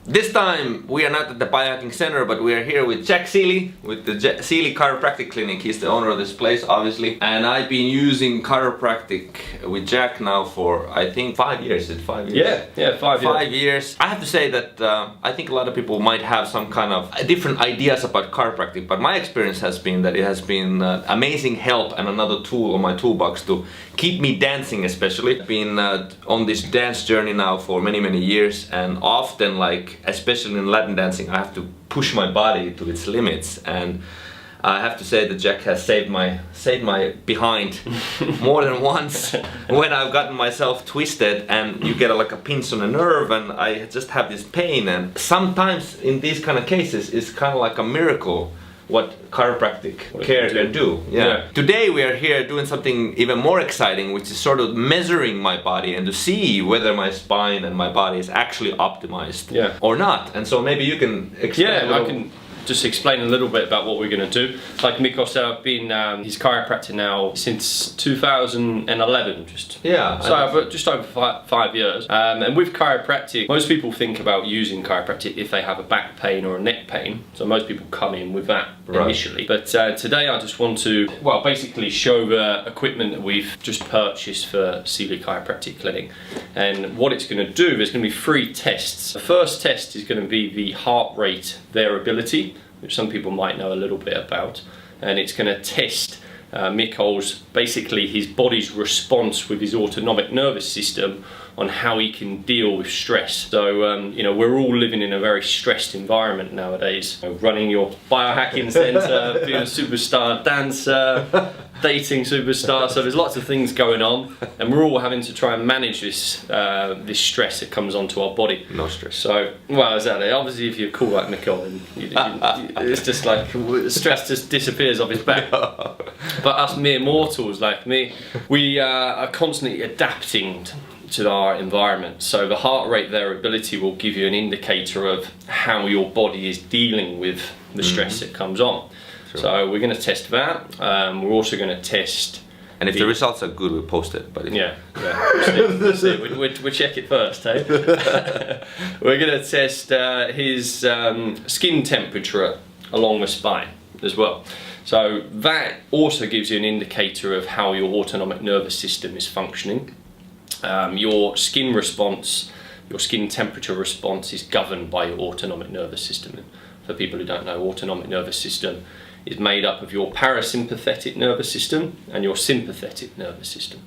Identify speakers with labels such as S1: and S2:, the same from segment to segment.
S1: This time we are not at the Biohacking Center, but we are here with Jack Seeley, with the Seeley Chiropractic Clinic. He's the owner of this place, obviously. And I've been using chiropractic with Jack now for, I think, 5 years. Is it 5 years?
S2: Yeah, 5 years.
S1: 5 years. I have to say that I think a lot of people might have some kind of different ideas about chiropractic, but my experience has been that it has been amazing help and another tool on my toolbox to keep me dancing, especially. I've been on this dance journey now for many years, and often, like, especially in Latin dancing, I have to push my body to its limits, and I have to say that Jack has saved my behind more than once when I've gotten myself twisted and you get like a pinch on a nerve and I just have this pain. And sometimes in these kind of cases it's kind of like a miracle what chiropractic care can do. Yeah. Today we are here doing something even more exciting, which is sort of measuring my body and to see whether my spine and my body is actually optimized or not. And so maybe you can explain.
S2: Yeah, I can just explain a little bit about what we're going to do. Like Mikko said, I've been his chiropractor now since 2011, just over 5 years. And with chiropractic, most people think about using chiropractic if they have a back pain or a neck pain. So most people come in with that initially. But today I just want to, well, basically show the equipment that we've just purchased for Seeley Chiropractic Clinic. And what it's going to do, there's going to be 3 tests. The first test is going to be the heart rate variability, which some people might know a little bit about, and it's going to test Mikko's, basically his body's response with his autonomic nervous system on how he can deal with stress. So you know, we're all living in a very stressed environment nowadays. You know, running your biohacking center, being a superstar dancer, dating superstar, so there's lots of things going on, and we're all having to try and manage this this stress that comes onto our body.
S1: No stress.
S2: So, well, exactly. Obviously, if you're cool like Mikko, then it's just like stress just disappears off his back. But us mere mortals like me, we are constantly adapting to our environment. So the heart rate variability will give you an indicator of how your body is dealing with the stress that comes on. Sure. So we're going to test that. We're also going to test.
S1: And if the results are good, we'll post it. But
S2: we'll see. We'll check it first, hey? We're going to test his skin temperature along the spine as well. So that also gives you an indicator of how your autonomic nervous system is functioning. Your skin response, your skin temperature response is governed by your autonomic nervous system. For people who don't know, autonomic nervous system is made up of your parasympathetic nervous system and your sympathetic nervous system.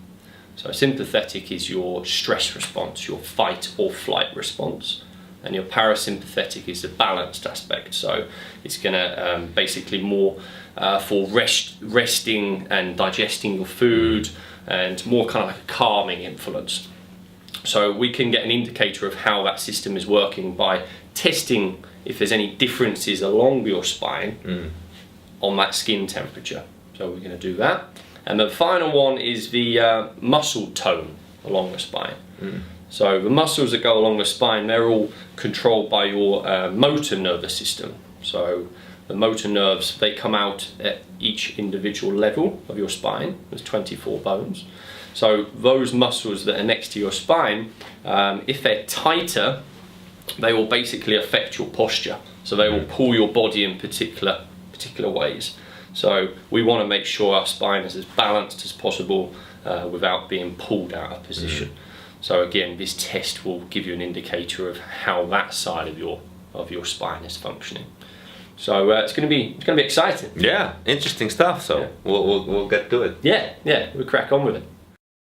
S2: So sympathetic is your stress response, your fight or flight response, and your parasympathetic is the balanced aspect. So it's going to basically more for resting and digesting your food, and more kind of like a calming influence. So we can get an indicator of how that system is working by testing if there's any differences along your spine on that skin temperature. So we're going to do that. And the final one is the muscle tone along the spine. So the muscles that go along the spine, they're all controlled by your motor nervous system. So the motor nerves, they come out at each individual level of your spine. There's 24 bones. So those muscles that are next to your spine, if they're tighter, they will basically affect your posture. So they will pull your body in particular ways. So we want to make sure our spine is as balanced as possible without being pulled out of position. So again, this test will give you an indicator of how that side of your spine is functioning. So it's going to be exciting.
S1: Yeah, interesting stuff. So we'll get to it.
S2: Yeah, we'll crack on with it.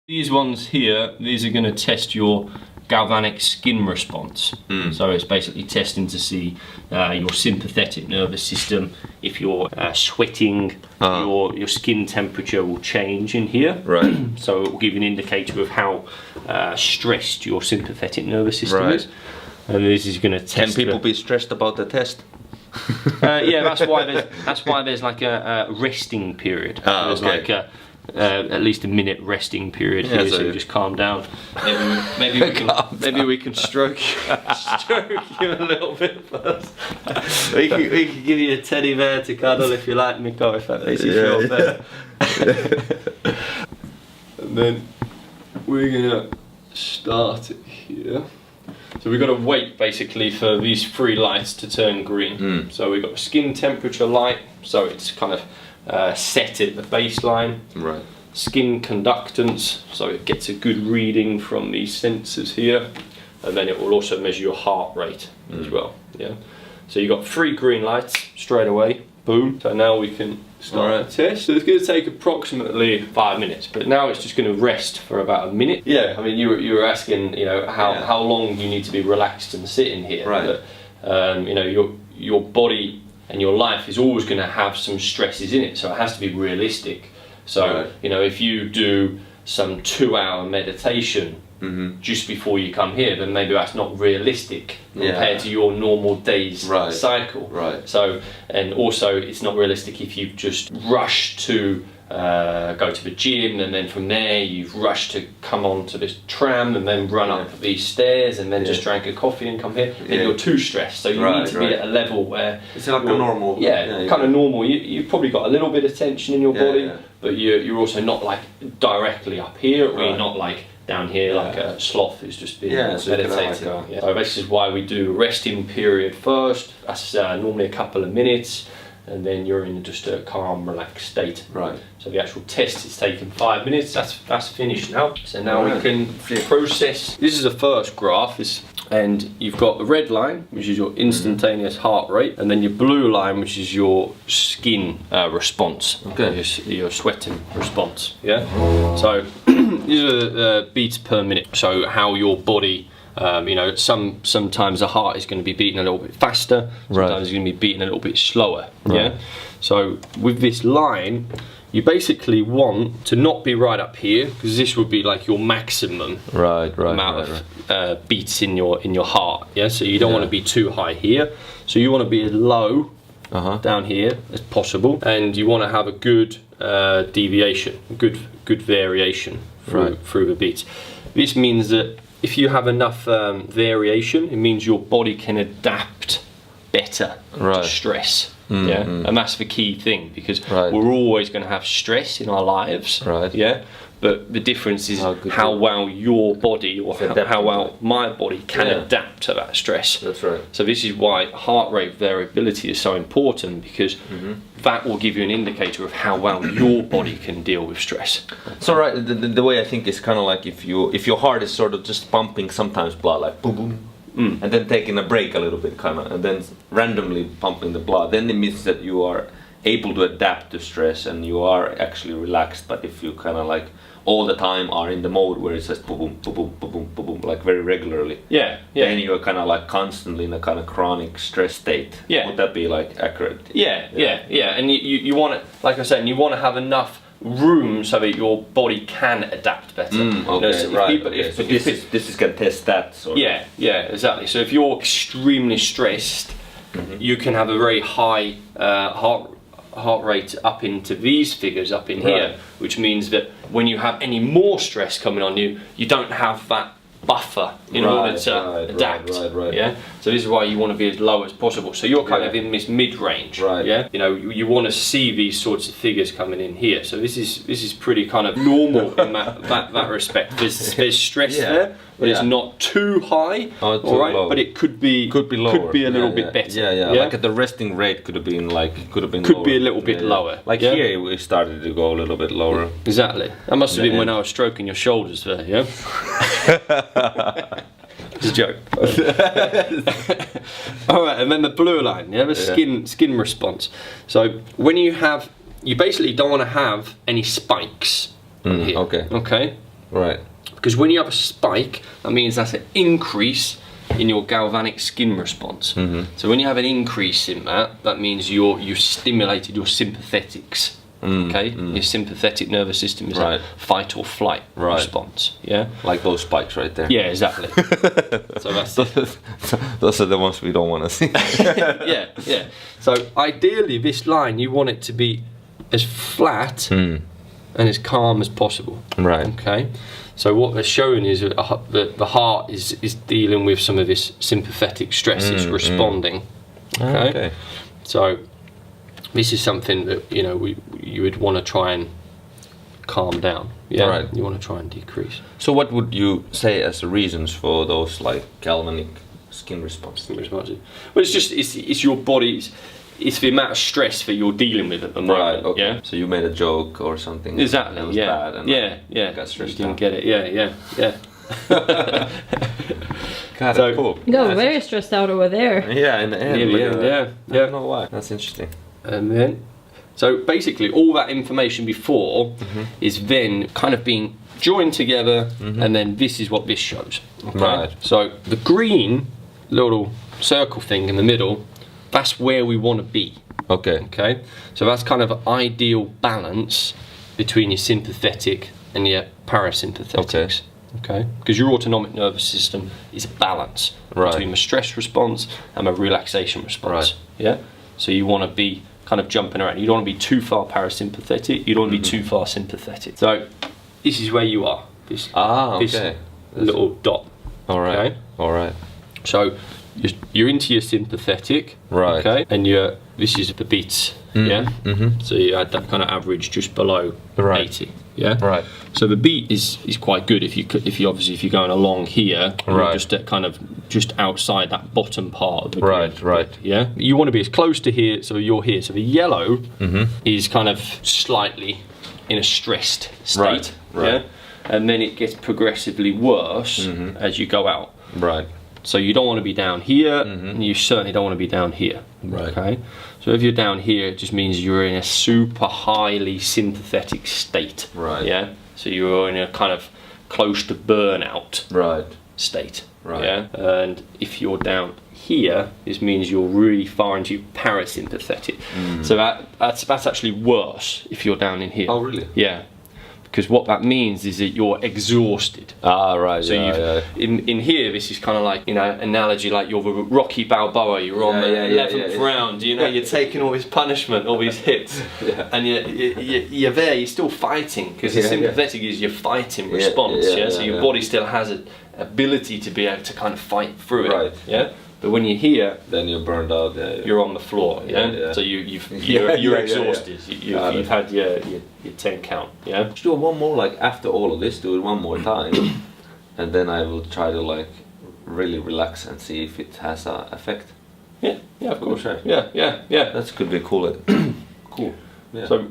S2: These ones here, these are going to test your galvanic skin response. So it's basically testing to see your sympathetic nervous system. If you're sweating, your skin temperature will change in here. Right. So it will give you an indicator of how stressed your sympathetic nervous system is. And this is going to test.
S1: Can people be stressed about the test?
S2: Yeah, that's why there's like a resting period. There's like at least a minute resting period here, so you just calm down. Maybe we can stroke you a little bit first. we can give you a teddy bear to cuddle if you like, Mikko, if that makes you feel better. And then we're gonna start it here. So we've got to wait basically for these 3 lights to turn green. So we've got skin temperature light, so it's kind of set at the baseline.
S1: Right.
S2: Skin conductance, so it gets a good reading from these sensors here, and then it will also measure your heart rate as well. Yeah. So you've got 3 green lights straight away. Boom. So now we can start the test. So it's going to take approximately 5 minutes, but now it's just going to rest for about a minute. Yeah, I mean, you were asking, you know, how long you need to be relaxed and sitting here.
S1: Right.
S2: But, you know, your body and your life is always going to have some stresses in it, so it has to be realistic. So, you know, if you do some 2-hour meditation just before you come here, then maybe that's not realistic compared to your normal day's cycle. Right. So, and also it's not realistic if you've just rushed to go to the gym, and then from there you've rushed to come onto this tram and then run up these stairs and then just drank a coffee and come here. Then you're too stressed. So you need to be at a level where
S1: it's like a normal.
S2: Kind of normal. You've probably got a little bit of tension in your body, but you're also not like directly up here, or you're not like down here like a sloth who's just been meditating. So this is why we do a resting period first. That's normally a couple of minutes, and then you're in just a calm, relaxed state. Right. So the actual test is taking 5 minutes. That's finished now. So now we can process. This is the first graph, and you've got the red line, which is your instantaneous heart rate, and then your blue line, which is your skin response. Okay. Your sweating response. Yeah. So these are the beats per minute. So how your body. You know, sometimes the heart is going to be beating a little bit faster, sometimes it's going to be beating a little bit slower. Yeah. So with this line, you basically want to not be right up here, because this would be like your maximum amount of beats in your heart. Yeah. So you don't want to be too high here. So you want to be as low down here as possible, and you want to have a good deviation, good variation through the beats. This means that if you have enough variation, it means your body can adapt better to stress. And that's the key thing, because we're always going to have stress in our lives. Yeah. But the difference is how well your body, or how well my body can adapt to that stress. That's right. So this is why heart rate variability is so important, because that will give you an indicator of how well your body can deal with stress.
S1: So the way I think is kind of like if your heart is sort of just pumping sometimes blood, like boom boom, and then taking a break a little bit, kind of, and then randomly pumping the blood, then it means that you are able to adapt to stress and you are actually relaxed. But if you kind of like all the time are in the mode where it says boom boom boom boom boom boom boom, like very regularly, then you're kind of like constantly in a kind of chronic stress state. Would that be like accurate?
S2: And you want to, like I said, you want to have enough room so that your body can adapt better.
S1: This can test that sort of.
S2: Exactly. So if you're extremely stressed, you can have a very high heart rate up into these figures up in here, which means that when you have any more stress coming on you, you don't have that buffer in order to adapt. Yeah. So this is why you want to be as low as possible. So you're kind of in this mid-range. Yeah. You know, you want to see these sorts of figures coming in here. So this is pretty kind of normal in that respect. There's stress there, but it's not too high.
S1: Low.
S2: But it could be lower. Could be a little bit better.
S1: Like at the resting rate could be a
S2: little bit lower.
S1: Like here we started to go a little bit lower.
S2: Exactly. That must have been when I was stroking your shoulders there. Yeah. It's a joke. All right, and then the blue line, the skin response. So when you basically don't want to have any spikes here. Okay. Right. Because when you have a spike, that means that's an increase in your galvanic skin response. So when you have an increase in that means you've stimulated your sympathetics. Your sympathetic nervous system is a fight or flight response. Yeah,
S1: like those spikes right there.
S2: Yeah, exactly. So that's
S1: those are the ones we don't want to see.
S2: yeah. So ideally, this line you want it to be as flat and as calm as possible. Right. Okay. So what they're showing is that the heart is dealing with some of this sympathetic stress. It's responding. Okay. So this is something that you would want to try and calm down. Yeah,
S1: Right.
S2: you want to try and decrease.
S1: So what would you say as the reasons for those like galvanic skin responses?
S2: Well, it's just it's your body's. It's the amount of stress that you're dealing with at the moment.
S1: Right. Okay.
S2: Yeah.
S1: So you made a joke or something.
S2: Exactly.
S1: That was
S2: Yeah.
S1: bad and
S2: Yeah.
S1: got stressed
S2: You didn't
S1: out.
S2: get it. Yeah.
S1: God,
S2: So-
S1: that's cool.
S3: You got
S1: Yeah,
S3: very stressed out over there.
S1: Yeah, in the end.
S2: Near the end,
S1: I
S2: yeah.
S1: don't know why. That's interesting.
S2: And then, so basically, all that information before is then kind of being joined together, and then this is what this shows. Okay?
S1: Right.
S2: So the green little circle thing in the middle, that's where we want to be.
S1: Okay.
S2: Okay, so that's kind of an ideal balance between your sympathetic and your parasympathetics. Okay, because your autonomic nervous system is a balance
S1: Right.
S2: between the stress response and the relaxation response.
S1: Right.
S2: Yeah, so you want to be kind of jumping around. You don't want to be too far parasympathetic. You don't want to be too far sympathetic. So this is where you are. This this
S1: Okay.
S2: little dot.
S1: All right.
S2: Okay?
S1: All right.
S2: So you're into your sympathetic,
S1: Right.
S2: Okay, and this is the beats, yeah. So you had that kind of average just below
S1: Right.
S2: 80, yeah.
S1: Right.
S2: So the beat is quite good if you obviously if you're going along here, you're
S1: Right.
S2: just at kind of just outside that bottom part of the
S1: Right,
S2: grid,
S1: right.
S2: yeah. You want to be as close to here, so you're here. So the yellow is kind of slightly in a stressed state,
S1: Right, right.
S2: yeah, and then it gets progressively worse as you go out.
S1: Right.
S2: So you don't want to be down here, and you certainly don't want to be down here.
S1: Right.
S2: Okay. So if you're down here, it just means you're in a super highly sympathetic state.
S1: Right.
S2: Yeah. So you're in a kind of close to burnout
S1: Right.
S2: state.
S1: Right.
S2: Yeah. And if you're down here, this means you're really far into parasympathetic. So that's actually worse if you're down in here.
S1: Oh, really?
S2: Yeah. Because what that means is that you're exhausted.
S1: Ah, right.
S2: So in here, this is kind of like, analogy like you're the Rocky Balboa. You're on the 11th round. You're taking all this punishment, all these hits, and you're there. You're still fighting because the sympathetic is your fighting response. So your body still has an ability to be able to kind of fight through it.
S1: Right.
S2: Yeah. But when you're here,
S1: Then you're burned out.
S2: you're on the floor. Yeah. So you're exhausted. You've had your 10 count. Yeah.
S1: Let's do one more, like after all of this, do it one more time, and then I will try to like really relax and see if it has an effect.
S2: Yeah. Yeah. Of course.
S1: Okay.
S2: Yeah.
S1: That could be cool. Cool. Yeah.
S2: So,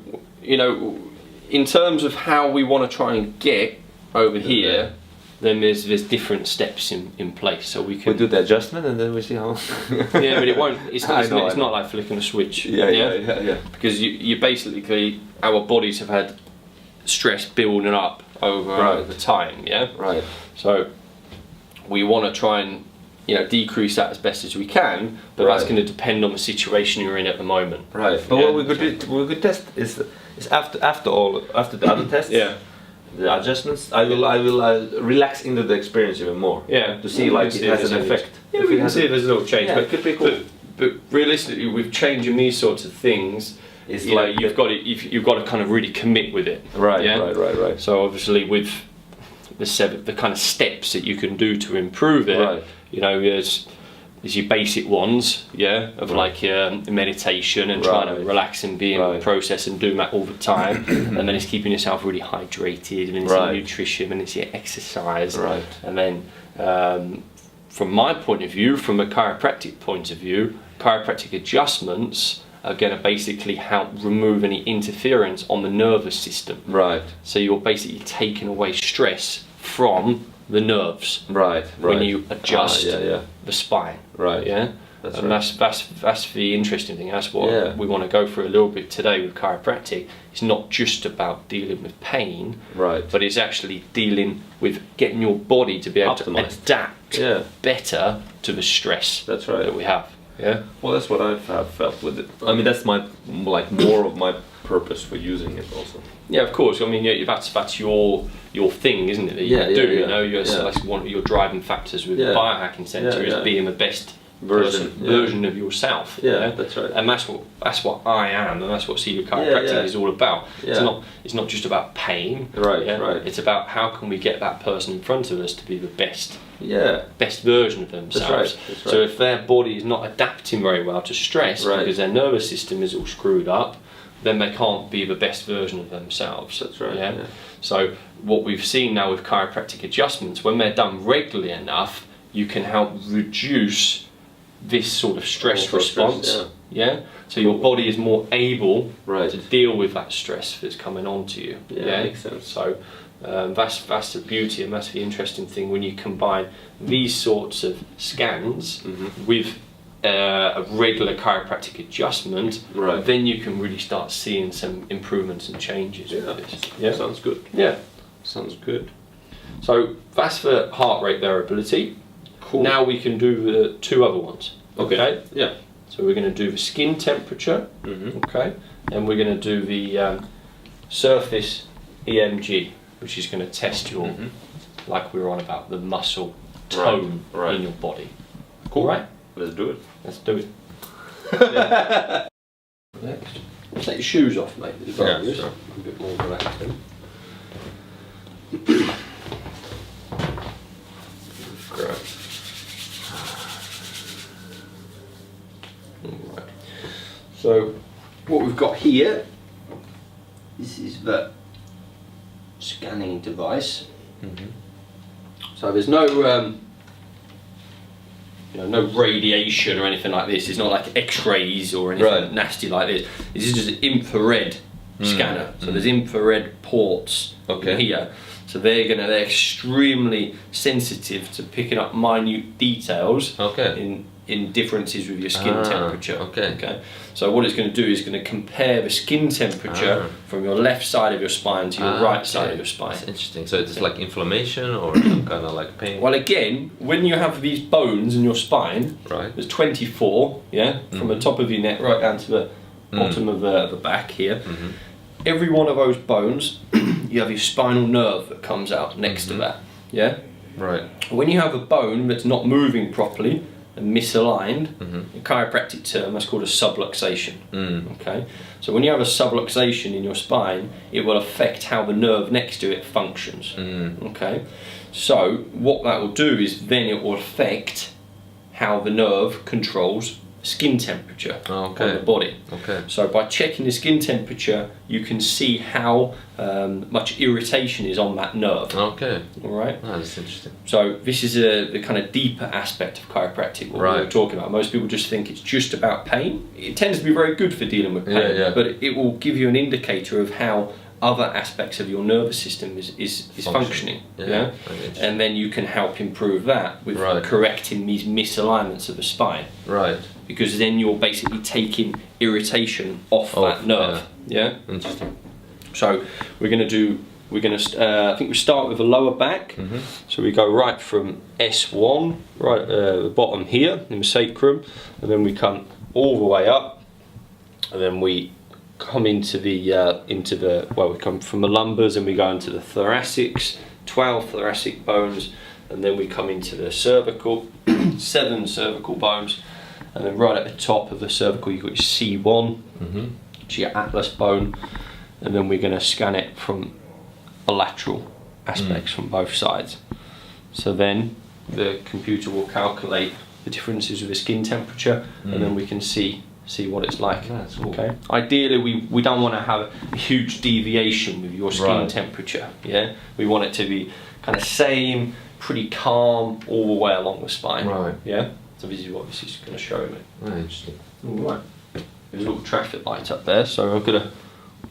S2: in terms of how we want to try and get over here, then there's different steps in place. So we
S1: we
S2: can
S1: do the adjustment and then we see how.
S2: yeah, but it won't. It's
S1: I know.
S2: not like flicking a switch.
S1: Yeah.
S2: Because you basically our bodies have had stress building up over time. Yeah.
S1: Right.
S2: So we want to try and decrease that as best as we can, but that's
S1: Right.
S2: going to depend on the situation you're in at the moment.
S1: Right. But
S2: Yeah.
S1: what we could test is after the other tests.
S2: Yeah.
S1: The adjustments. I will relax into the experience even more.
S2: Yeah.
S1: To see like it has an effect.
S2: Yeah, we can see if there's a little change.
S1: Yeah,
S2: but
S1: it could be cool.
S2: But realistically, with changing these sorts of things,
S1: It's
S2: you've got to kind of really commit with it.
S1: Right.
S2: Yeah?
S1: Right.
S2: So obviously, with the kind of steps that you can do to improve it,
S1: Right.
S2: there's your basic ones, of like meditation and trying to relax and be in the process and doing that all the time, and then it's keeping yourself really hydrated, and it's your nutrition, and it's your exercise,
S1: Right.
S2: and then from my point of view, from a chiropractic point of view, chiropractic adjustments are going to basically help remove any interference on the nervous system.
S1: Right.
S2: So you're basically taking away stress from the nerves
S1: Right.
S2: when you adjust
S1: Yeah.
S2: the spine.
S1: Right.
S2: Yeah.
S1: That's
S2: And
S1: right.
S2: that's the interesting thing. That's what
S1: Yeah.
S2: we want to go through a little bit today with chiropractic. It's not just about dealing with pain,
S1: Right.
S2: but it's actually dealing with getting your body to be able
S1: Optimized.
S2: to adapt
S1: Yeah.
S2: better to the stress
S1: That's right.
S2: that we have. Yeah.
S1: Well, that's what I've felt with it. I mean, that's my more of my purpose for using it also.
S2: Yeah, of course. I mean, that's your thing, isn't it? That you
S1: Yeah,
S2: do.
S1: yeah.
S2: That's one of your driving factors with
S1: Yeah.
S2: the Biohacking Centre is being the best version of yourself.
S1: Yeah, that's right.
S2: And that's what I am, and that's what Cedar Chiropractic is all about.
S1: Yeah.
S2: It's not just about pain.
S1: Right.
S2: It's about how can we get that person in front of us to be the best
S1: Yeah.
S2: version of themselves.
S1: That's
S2: So if their body is not adapting very well to stress because their nervous system is all screwed up, then they can't be the best version of themselves.
S1: That's right.
S2: Yeah? So what we've seen now with chiropractic adjustments, when they're done regularly enough, you can help reduce this sort of stress response. Yeah. So your body is more able to deal with that stress that's coming onto you.
S1: Yeah, makes sense.
S2: So that's the beauty, and that's the interesting thing when you combine these sorts of scans with a regular chiropractic adjustment. Then you can really start seeing some improvements and changes with this. Yeah,
S1: sounds good.
S2: Yeah,
S1: Sounds good.
S2: so that's for heart rate variability.
S1: Cool.
S2: Now we can do the two other ones.
S1: Okay. Yeah.
S2: So we're going to do the skin temperature, okay, and we're going to do the surface EMG, which is going to test your, like we were on about, the muscle tone in your body.
S1: Cool.
S2: All right?
S1: Let's do it.
S2: Let's do it. Next. Take your shoes off, mate.
S1: Yeah, sure.
S2: A bit more relaxing. Great. Right. So what we've got here, this is the scanning device. So there's no no radiation or anything like this. It's not like X-rays or anything nasty like this. This is just an infrared scanner. So there's infrared ports here. So they're extremely sensitive to picking up minute details in differences with your skin temperature. Okay. So what it's going to do is going to compare the skin temperature from your left side of your spine to your right side of your spine.
S1: That's interesting. So it's like inflammation or some kind of like pain?
S2: Well, again, when you have these bones in your spine, there's 24, from the top of your neck right down to the bottom of the back here. Every one of those bones, you have your spinal nerve that comes out next to that. Yeah.
S1: Right.
S2: When you have a bone that's not moving properly and misaligned, in chiropractic term, that's called a subluxation. Okay. So when you have a subluxation in your spine, it will affect how the nerve next to it functions. Okay. So what that will do is then it will affect how the nerve controls skin temperature on the body. So by checking the skin temperature, you can see how much irritation is on that nerve. All right.
S1: That's interesting.
S2: So this is the kind of deeper aspect of chiropractic, what we were talking about. Most people just think it's just about pain. It tends to be very good for dealing with pain, but it will give you an indicator of how other aspects of your nervous system is functioning. And then you can help improve that with correcting these misalignments of the spine. Because then you're basically taking irritation off that nerve. Interesting. So I think we start with the lower back. So we go right from S1, right the bottom here in the sacrum, and then we come all the way up, and then we come into the we come from the lumbars and we go into the thoracics, 12 thoracic bones, and then we come into the cervical, 7 cervical bones, and then right at the top of the cervical you've got your C1, which is your atlas bone, and then we're going to scan it from the lateral aspects from both sides. So then the computer will calculate the differences with the skin temperature, and then we can see what it's like. Okay. Ideally, we don't want to have a huge deviation with your skin temperature. Yeah. We want it to be kind of same, pretty calm all the way along the spine. Yeah. So this is what this is going to show me.
S1: Interesting.
S2: All right. There's a little traffic light up there, so I'm going to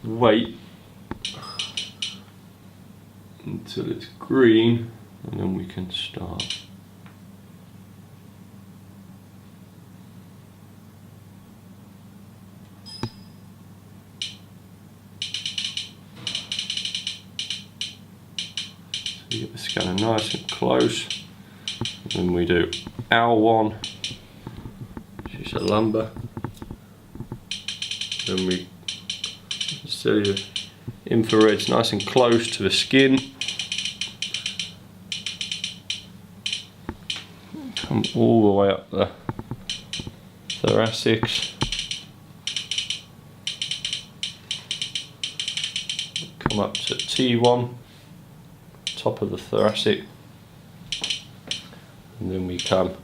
S2: wait until it's green, and then we can start. You get the scanner nice and close, and then we do L1, which is a lumbar, then we see the infrared's nice and close to the skin, come all the way up the thoracics, come up to T1, top of the thoracic, and then we come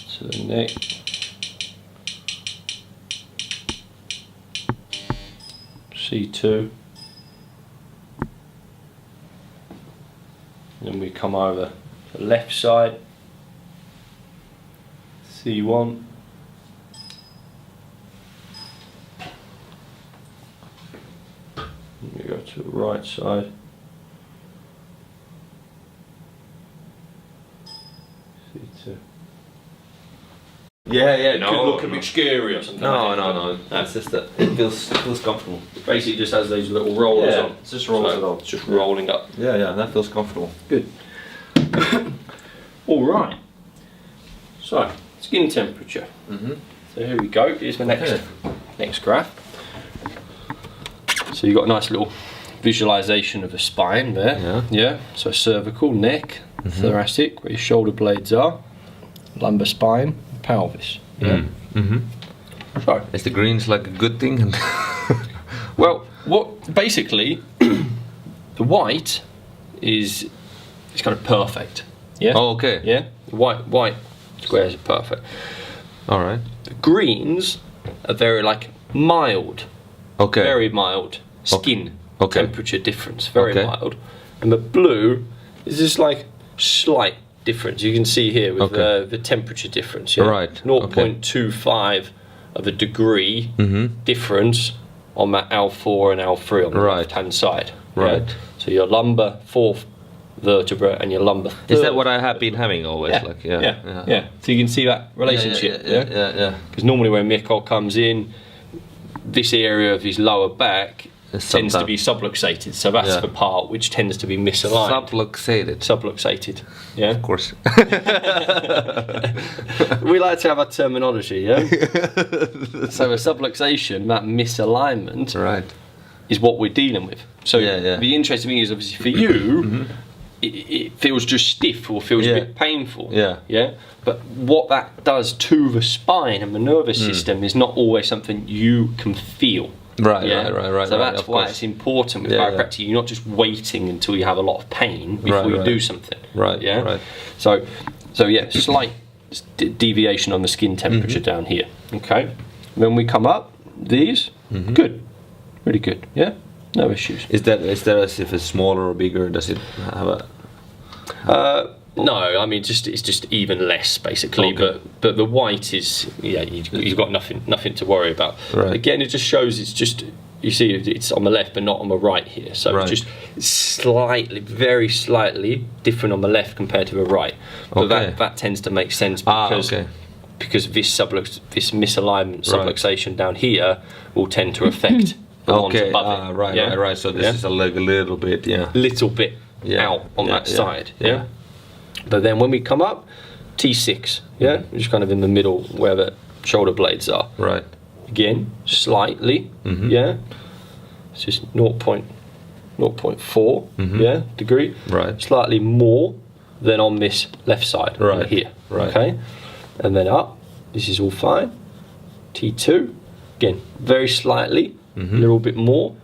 S2: to the neck, C2. Then we come over to the left side, C1. We go to the right side, C2.
S1: Yeah,
S2: It could look a bit scary or something.
S1: No. It's just that it feels comfortable.
S2: Basically, just has these little rollers on.
S1: It just rolls it on.
S2: It's just rolling up.
S1: Yeah, that feels comfortable.
S2: Good. All right. So, skin temperature. So here we go. Here's my next graph. So you've got a nice little visualization of the spine there. Yeah. So cervical, neck, thoracic, where your shoulder blades are, lumbar spine, pelvis. Yeah. So
S1: Is the greens like a good thing?
S2: well, what basically the white is kind of perfect. Yeah.
S1: Oh, okay.
S2: Yeah. The white squares are perfect.
S1: All right.
S2: The greens are very like mild.
S1: Okay.
S2: Very mild skin temperature difference. Very
S1: Okay.
S2: mild. And the blue is just like slight difference. You can see here with the temperature difference. Yeah?
S1: Right.
S2: 0.25 of a degree difference on that L4 and L3 on the left hand side.
S1: Right.
S2: Yeah? So your lumbar fourth vertebra and your lumbar third.
S1: Is that what I have been having always?
S2: Yeah.
S1: Like,
S2: Yeah. So you can see that relationship.
S1: Yeah.
S2: Because normally when Mikko comes in, this area of his lower back tends to be subluxated. So that's the part which tends to be misaligned. Subluxated. Yeah.
S1: Of course.
S2: We like to have a terminology, yeah? So a subluxation, that misalignment, is what we're dealing with. So the interesting thing is obviously for you, it feels just stiff or feels a bit painful. Yeah. But what that does to the spine and the nervous system is not always something you can feel.
S1: Right.
S2: So that's why it's important with chiropractic. You're not just waiting until you have a lot of pain before you do something. Right. So slight deviation on the skin temperature down here. Okay. When we come up, these good, really good. Yeah. No issues.
S1: Is that as if it's smaller or bigger? Does it have a?
S2: No, I mean it's just even less basically. But the white is you've got nothing to worry about.
S1: Right.
S2: Again, it just shows it's just you see it's on the left but not on the right here. So it's just very slightly different on the left compared to the right. But that tends to make sense because this misalignment subluxation down here will tend to affect the ones above it.
S1: Right. So this is a little bit,
S2: little bit out on that side. Yeah. But then when we come up, T6, which is kind of in the middle where the shoulder blades are.
S1: Right.
S2: Again, slightly, it's just 0.4, degree.
S1: Right.
S2: Slightly more than on this left side, right here.
S1: Right.
S2: Okay. And then up, this is all fine. T2, again, very slightly, a little bit more.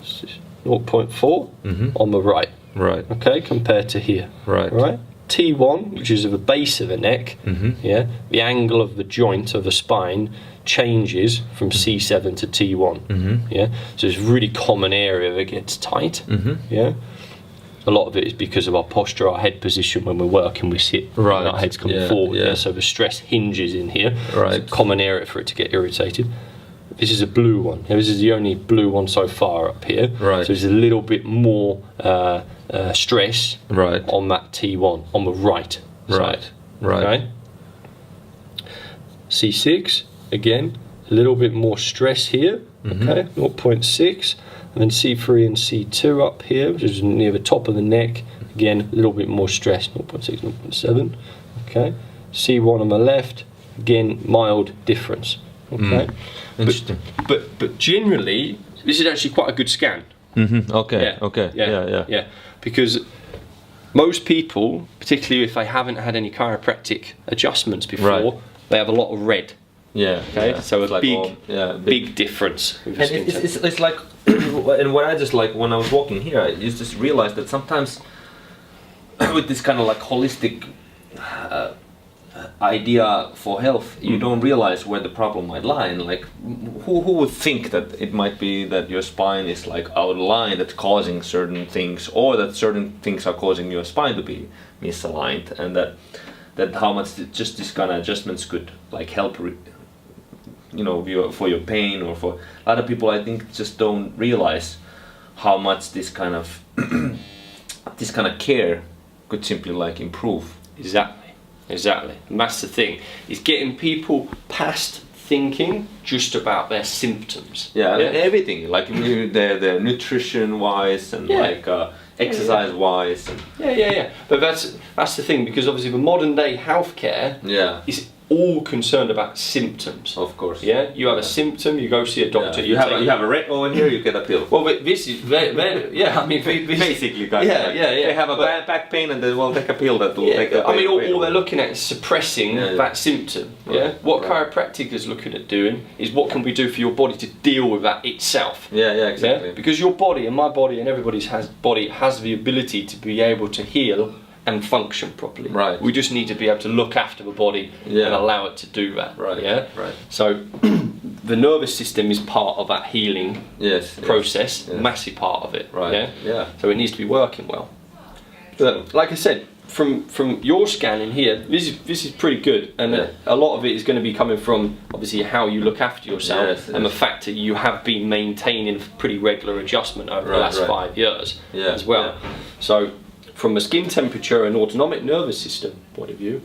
S2: 0.4 on the right.
S1: Right.
S2: Okay, compared to here.
S1: Right.
S2: Right. T1, which is at the base of the neck, the angle of the joint of the spine changes from C7 to T1. So it's a really common area that gets tight. Yeah. A lot of it is because of our posture, our head position when we're working, we sit, and our heads come forward. So the stress hinges in here.
S1: Right.
S2: It's a common area for it to get irritated. This is a blue one. This is the only blue one so far up here.
S1: Right.
S2: So there's a little bit more stress on that T1 on the right side.
S1: Right.
S2: Okay. C6 again, a little bit more stress here. Okay, 0.6, and then C3 and C2 up here, which is near the top of the neck. Again, a little bit more stress, 0.6, 0.7. Okay. C1 on the left. Again, mild difference. Okay.
S1: Interesting.
S2: But generally, this is actually quite a good scan.
S1: Okay.
S2: Because most people, particularly if they haven't had any chiropractic adjustments before, they have a lot of red. So a big difference. With the skin
S1: it's like, and what I just like when I was walking here, I just realized that sometimes with this kind of like holistic idea for health, you don't realize where the problem might lie. And like, who would think that it might be that your spine is like out of line, that's causing certain things, or that certain things are causing your spine to be misaligned, and that how much just this kind of adjustments could like help, for your pain, or for a lot of people, I think, just don't realize how much this kind of care could simply like improve.
S2: Exactly. And that's the thing. It's getting people past thinking just about their symptoms.
S1: Yeah. Everything, like their nutrition wise and like exercise wise. And
S2: yeah. But that's the thing, because obviously the modern day healthcare is all concerned about symptoms.
S1: Of course.
S2: Yeah. You have a symptom, you go see a doctor.
S1: You have a red in here, you get a pill.
S2: Well, but this is
S1: basically, guys. They have a bad back pain and they will take a pill that will take the pain.
S2: All they're looking at is suppressing that symptom. Yeah. What chiropractic is looking at doing is what can we do for your body to deal with that itself.
S1: Yeah, exactly.
S2: Yeah? Because your body and my body and everybody's body has the ability to be able to heal and function properly.
S1: Right.
S2: We just need to be able to look after the body and allow it to do that.
S1: Right.
S2: Yeah.
S1: Right.
S2: So the nervous system is part of that healing process.
S1: Yes.
S2: Massive part of it.
S1: Right.
S2: Yeah.
S1: Yeah.
S2: So it needs to be working well. But like I said, from your scanning here, this is pretty good, and a lot of it is going to be coming from obviously how you look after yourself and the fact that you have been maintaining pretty regular adjustment over the last 5 years as well. Yeah. So from a skin temperature and autonomic nervous system point of view,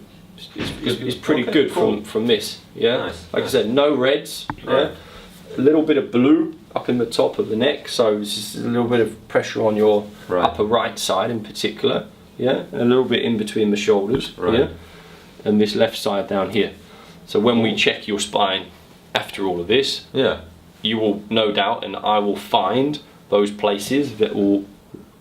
S2: it's pretty good from this. Yeah.
S1: Nice.
S2: Like I said, no reds.
S1: Right.
S2: Yeah. A little bit of blue up in the top of the neck, so this is a little bit of pressure on your upper right side in particular. Yeah, and a little bit in between the shoulders, and this left side down here. So when we check your spine after all of this, you will no doubt, and I will find those places that will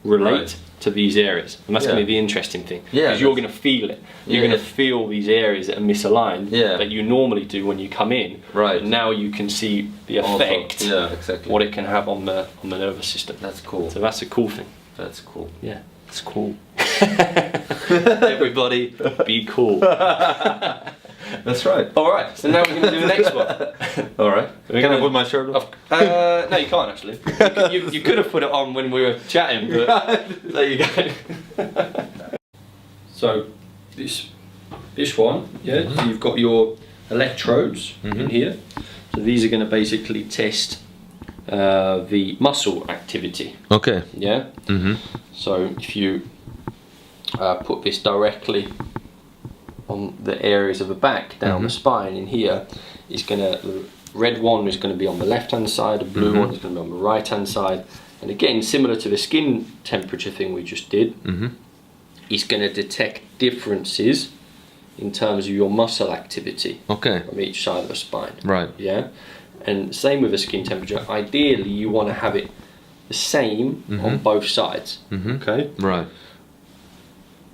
S2: relate to these areas, and that's going to be the interesting thing, because you're going to feel it. You're going to feel these areas that are misaligned that you normally do when you come in. Right. But now you can see the effect, what it can have on the nervous system.
S1: That's cool.
S2: So that's a cool thing.
S1: That's cool.
S2: Yeah, it's cool. Everybody, be cool.
S1: That's right.
S2: All right. So now we're going to do the next one.
S1: All right. Can I put my shirt on?
S2: No, you can't actually. You could have put it on when we were chatting, but there you go. So this one, so you've got your electrodes in here. So these are going to basically test the muscle activity.
S1: Okay.
S2: Yeah. So if you put this directly on the areas of the back, down the spine in here, the red one is going to be on the left hand side, the blue one is going to be on the right hand side, and again, similar to the skin temperature thing we just did, it's going to detect differences in terms of your muscle activity from each side of the spine. Right. Yeah. And same with the skin temperature. Ideally, you want to have it the same on both sides. Okay. Right.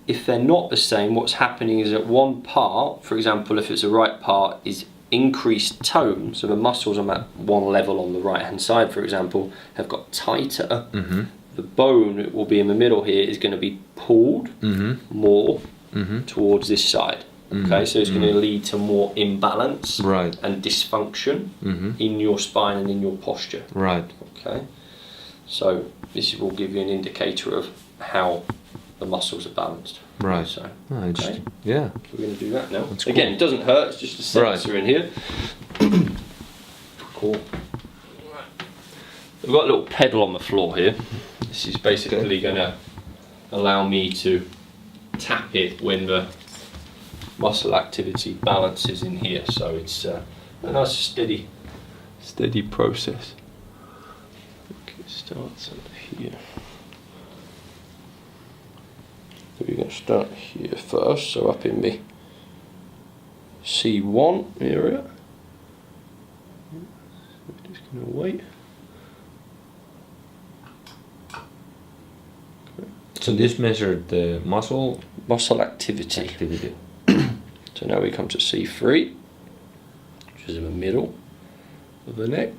S2: If they're not the same, what's happening is that one part, for example, if it's the right part, is increased tone, so the muscles on that one level on the right hand side, for example, have got tighter. The bone that will be in the middle here is going to be pulled more towards this side. Okay, so it's going to lead to more imbalance and dysfunction in your spine and in your posture. Right. Okay, so this will give you an indicator of how the muscles are balanced. Right. So, okay. Yeah. So we're going to do that now. That's cool. Again, it doesn't hurt, it's just a sensor in here. Cool. We've got a little pedal on the floor here. This is basically going to allow me to tap it when the muscle activity balances in here. So it's a nice steady process. Okay, it starts up here. We're going to start here first, so up in the C1 area. We're just going to wait. Okay.
S1: So this measured the muscle
S2: activity. So now we come to C3, which is in the middle of the neck.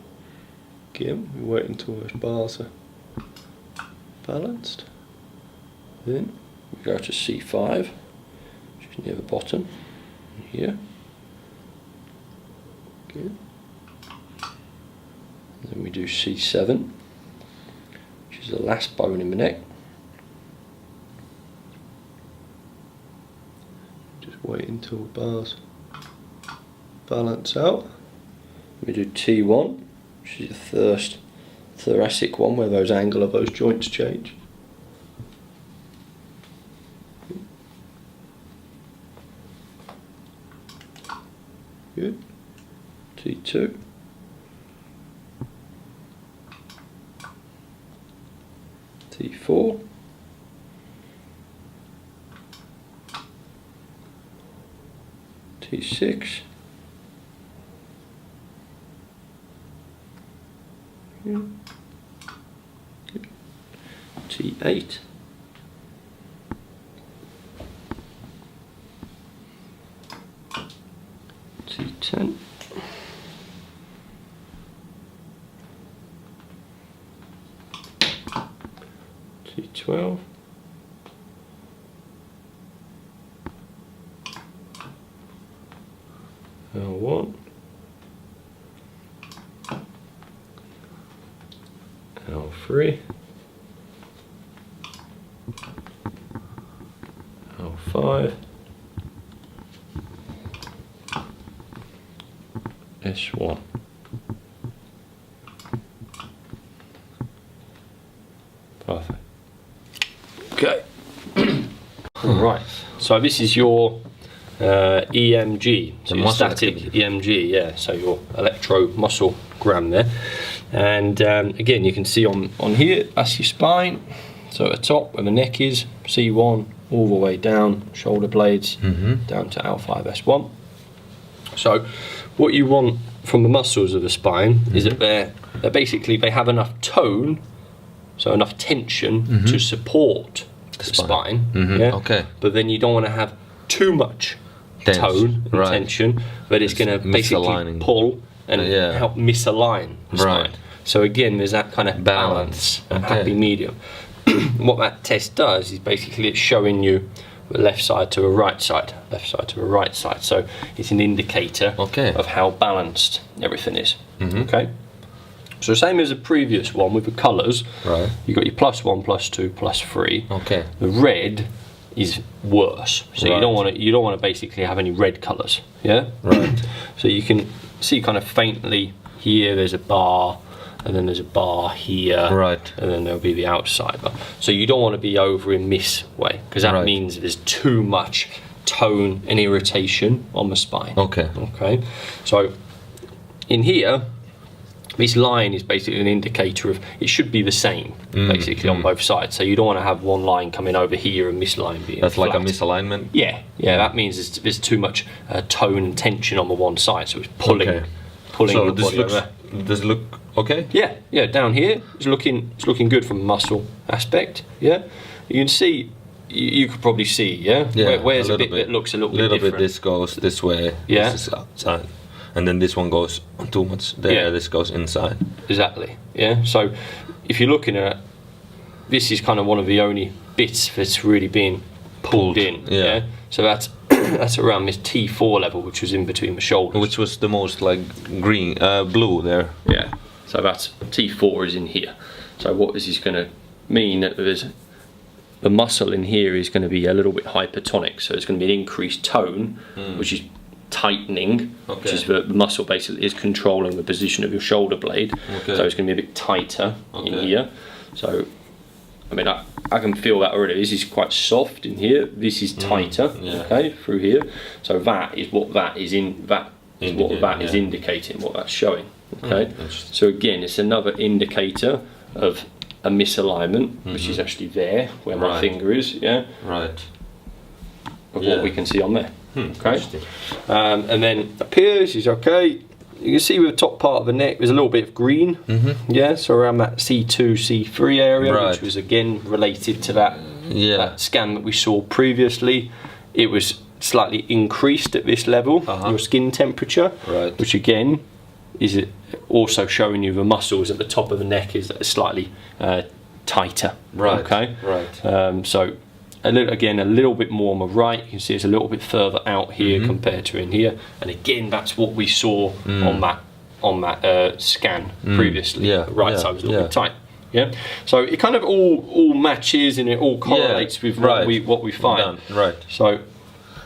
S2: Again, we wait until those bars are balanced. Then we go to C5, which is near the bottom. here. Good. Then we do C7, which is the last bone in the neck. Just wait until the bars balance out. We do T1, which is the first thoracic one where those angle of those joints change. Good. T2. T4. T6. T8. T10. T12. L1. L3. L5. S1. Perfect. Okay. Right. So this is your EMG, so your static EMG, yeah. So your electromusclegram there, and again you can see on here that's your spine. So at the top where the neck is, C1 all the way down, shoulder blades down to L5, S1. So what you want from the muscles of the spine is that they're basically, they have enough tone, so enough tension to support the spine. Yeah?
S1: Okay.
S2: But then you don't want to have too much tone and tension, but it's going to basically pull and help misalign the spine. So again, there's that kind of balance, a happy medium. What that test does is basically it's showing you the left side to a right side, left side to a right side. So it's an indicator of how balanced everything is. Okay. So same as the previous one with the colours.
S1: Right.
S2: You got your +1, +2, +3.
S1: Okay.
S2: The red is worse. So you don't want to basically have any red colours. Yeah.
S1: Right.
S2: So you can see kind of faintly here. There's a bar. And then there's a bar here, and then there'll be the outside bar. So you don't want to be over in this way, because that means there's too much tone and irritation on the spine. Okay. So in here, this line is basically an indicator of it should be the same, basically on both sides. So you don't want to have one line coming over here and this line being
S1: That's
S2: flat.
S1: like a misalignment?
S2: Yeah, that means there's too much tone and tension on the one side, so it's pulling so the body over.
S1: Does it look okay?
S2: Yeah. Down here, it's looking good from a muscle aspect. Yeah, you can see. You could probably see. Yeah. Where's a bit that looks a little bit different.
S1: This goes this way.
S2: Yeah.
S1: This is outside, and then this one goes too much there. Yeah. This goes inside.
S2: Exactly. Yeah. So if you're looking at this, is kind of one of the only bits that's really being pulled in. Yeah. So that's around this T4 level, which was in between the shoulders.
S1: Which was the most like blue there.
S2: Yeah. So that's T4 is in here. So what this is going to mean that there's the muscle in here is going to be a little bit hypertonic. So it's going to be an increased tone, which is tightening, which is the muscle basically is controlling the position of your shoulder blade. So it's going to be a bit tighter in here. So I mean, I can feel that already. This is quite soft in here. This is tighter, through here. So that is what that is in. That is what that is indicating. What that's showing. Okay. So again, it's another indicator of a misalignment, which is actually there where my finger is. Yeah. Right. Of what we can see on there. Okay. And then up here, this is okay. You can see with the top part of the neck, there's a little bit of green. Yeah, so around that C2, C3 area, which was again related to that scan that we saw previously. It was slightly increased at this level, your skin temperature, which again is also showing you the muscles at the top of the neck is slightly tighter. So a little bit more on the right. You can see it's a little bit further out here compared to in here. And again, that's what we saw on that scan previously.
S3: Yeah.
S2: The right side was a little bit tight. Yeah. So it kind of all matches and it all correlates with what we find.
S3: Right.
S2: So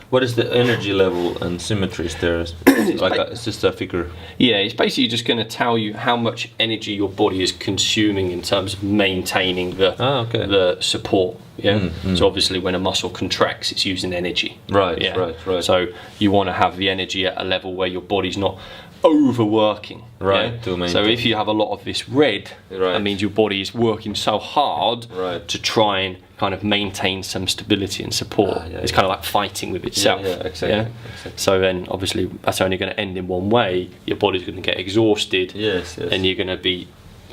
S3: what is the energy level and symmetries there? It's just a figure.
S2: Yeah, it's basically just going to tell you how much energy your body is consuming in terms of maintaining the support. Yeah. So obviously, when a muscle contracts, it's using energy.
S3: Right.
S2: Yeah.
S3: Right.
S2: So you want to have the energy at a level where your body's not overworking.
S3: Right.
S2: Yeah?
S3: To maintain.
S2: So if you have a lot of this red, that means your body is working so hard to try and kind of maintain some stability and support. It's kind of like fighting with itself.
S3: Yeah, exactly.
S2: So then obviously that's only going to end in one way. Your body's going to get exhausted.
S3: Yes.
S2: And you're going to be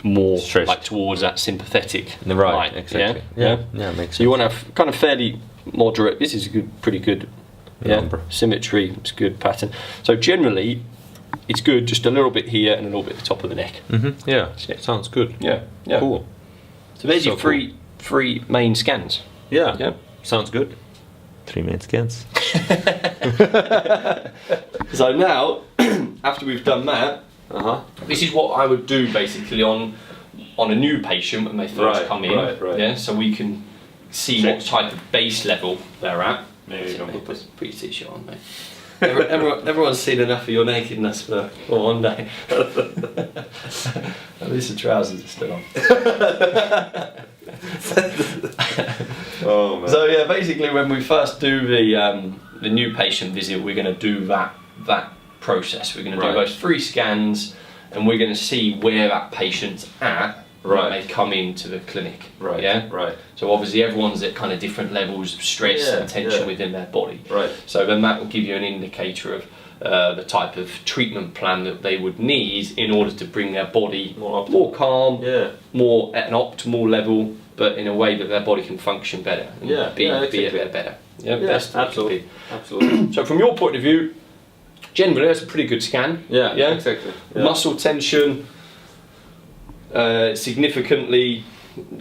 S2: more
S3: stressed,
S2: like towards that sympathetic.
S3: Right. Exactly. Yeah. Makes sense.
S2: So you want to have kind of fairly moderate. This is a pretty good
S3: number.
S2: Symmetry. It's a good pattern. So generally, it's good just a little bit here and a little bit at the top of the neck.
S3: Yeah. Sounds good.
S2: Yeah.
S3: Cool.
S2: So there's your three main scans.
S3: Yeah. Sounds good. 3 main scans.
S2: So now, after we've done that, this is what I would do basically on a new patient when they first come in.
S3: Right.
S2: Yeah, so we can see what type of base level they're at.
S3: Maybe you can put this.
S2: Put your t-shirt on, mate. Everyone's seen enough of your nakedness for one day. At least the trousers are still on.
S3: Oh man.
S2: So yeah, basically when we first do the new patient visit, we're going to do that process. We're going to do those 3 scans, and we're going to see where that patient's at when they come into the clinic. Right. So obviously everyone's at kind of different levels of stress and tension within their body.
S3: Right.
S2: So then that will give you an indicator of the type of treatment plan that they would need in order to bring their body more calm, more at an optimal level, but in a way that their body can function better and be a bit better. Best
S3: absolutely.
S2: So from your point of view, generally that's a pretty good scan.
S3: Yeah. Exactly. Yeah.
S2: Muscle tension, significantly,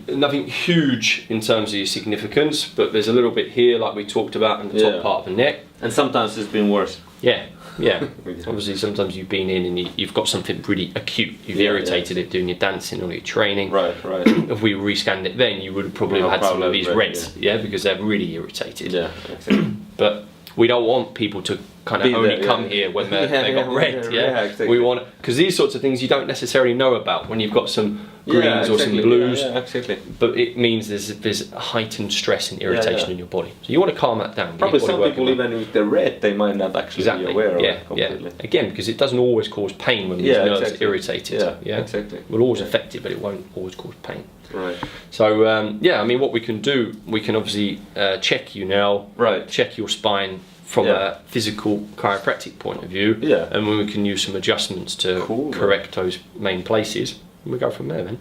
S2: nothing huge in terms of your significance, but there's a little bit here like we talked about in the top part of the neck.
S3: And sometimes it's been worse.
S2: Yeah. Obviously sometimes you've been in and you've got something really acute. You've irritated it doing your dancing or your training.
S3: Right.
S2: If we rescanned it then, you would have probably had some of these reds, because they're really irritated.
S3: Yeah, exactly.
S2: But we don't want people to kind of only come here when they got red.
S3: Exactly.
S2: We want, because these sorts of things you don't necessarily know about when you've got some greens or some blues.
S3: Yeah, exactly.
S2: But it means there's heightened stress and irritation in your body. So you want to calm that down.
S3: Probably some people, even with the red, they might not actually be aware of it completely.
S2: Again, because it doesn't always cause pain when these nerves are irritated.
S3: Exactly.
S2: It will always affect it, but it won't always cause pain.
S3: Right.
S2: So I mean, what we can do, we can obviously check you now.
S3: Right.
S2: Check your spine from a physical chiropractic point of view.
S3: Yeah.
S2: And then we can use some adjustments to correct those main places. And we go from there then.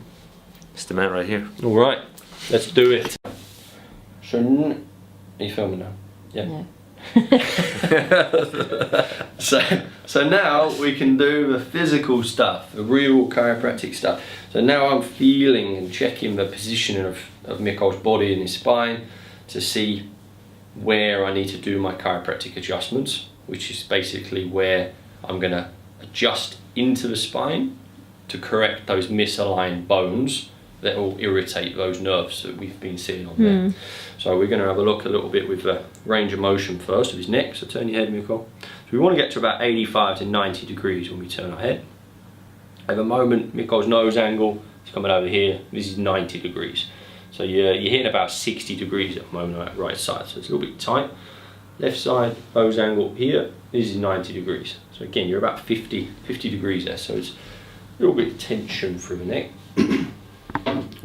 S3: It's the man right here.
S2: All right. Let's do it. So, are you filming now? Yeah. So now we can do the physical stuff, the real chiropractic stuff. So now I'm feeling and checking the positioning of Mikol's body and his spine to see where I need to do my chiropractic adjustments, which is basically where I'm going to adjust into the spine to correct those misaligned bones that will irritate those nerves that we've been seeing on there. So we're going to have a look a little bit with the range of motion first of his neck. So turn your head, Mikol. So we want to get to about 85 to 90 degrees when we turn our head. At the moment, Mikol's nose angle is coming over here. This is 90 degrees. So you're hitting about 60 degrees at the moment on that right side. So it's a little bit tight. Left side, nose angle here. This is 90 degrees. So again, you're about 50 degrees there. So it's a little bit of tension through the neck.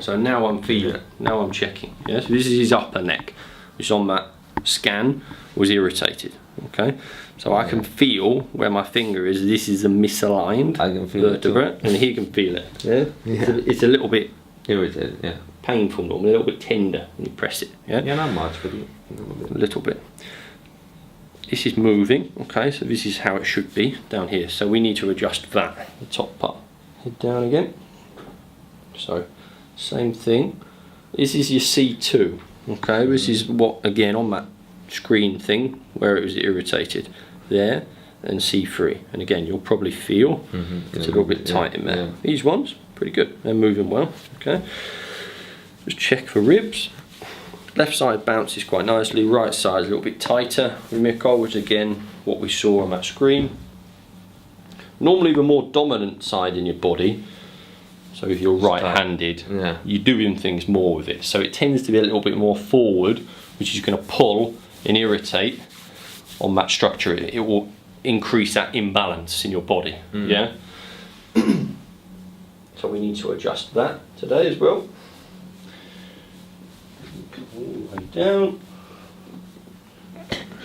S2: So now I'm feeling, now I'm checking. Yeah? So this is his upper neck, which on that scan was irritated. Okay, so I can feel where my finger is. This is a misaligned vertebra, and he can feel it. Yeah, it's a little bit
S3: irritated. Yeah,
S2: painful normally, a little bit tender when you press it. Yeah,
S3: not much, but
S2: a little bit. This is moving. Okay, so this is how it should be down here. So we need to adjust that, the top part. Head down again. So same thing. This is your C2. Okay, this is what, again, on that screen thing where it was irritated. There, and C3. And again, you'll probably feel it's a little bit tight in there. These ones, pretty good. They're moving well. Okay. Just check for ribs. Left side bounces quite nicely. Right side a little bit tighter with Mikko, which again, what we saw on that screen. Normally the more dominant side in your body, so if you're right-handed, you're doing things more with it. So it tends to be a little bit more forward, which is going to pull and irritate on that structure. It will increase that imbalance in your body. Yeah. So we need to adjust that today as well. All the way down.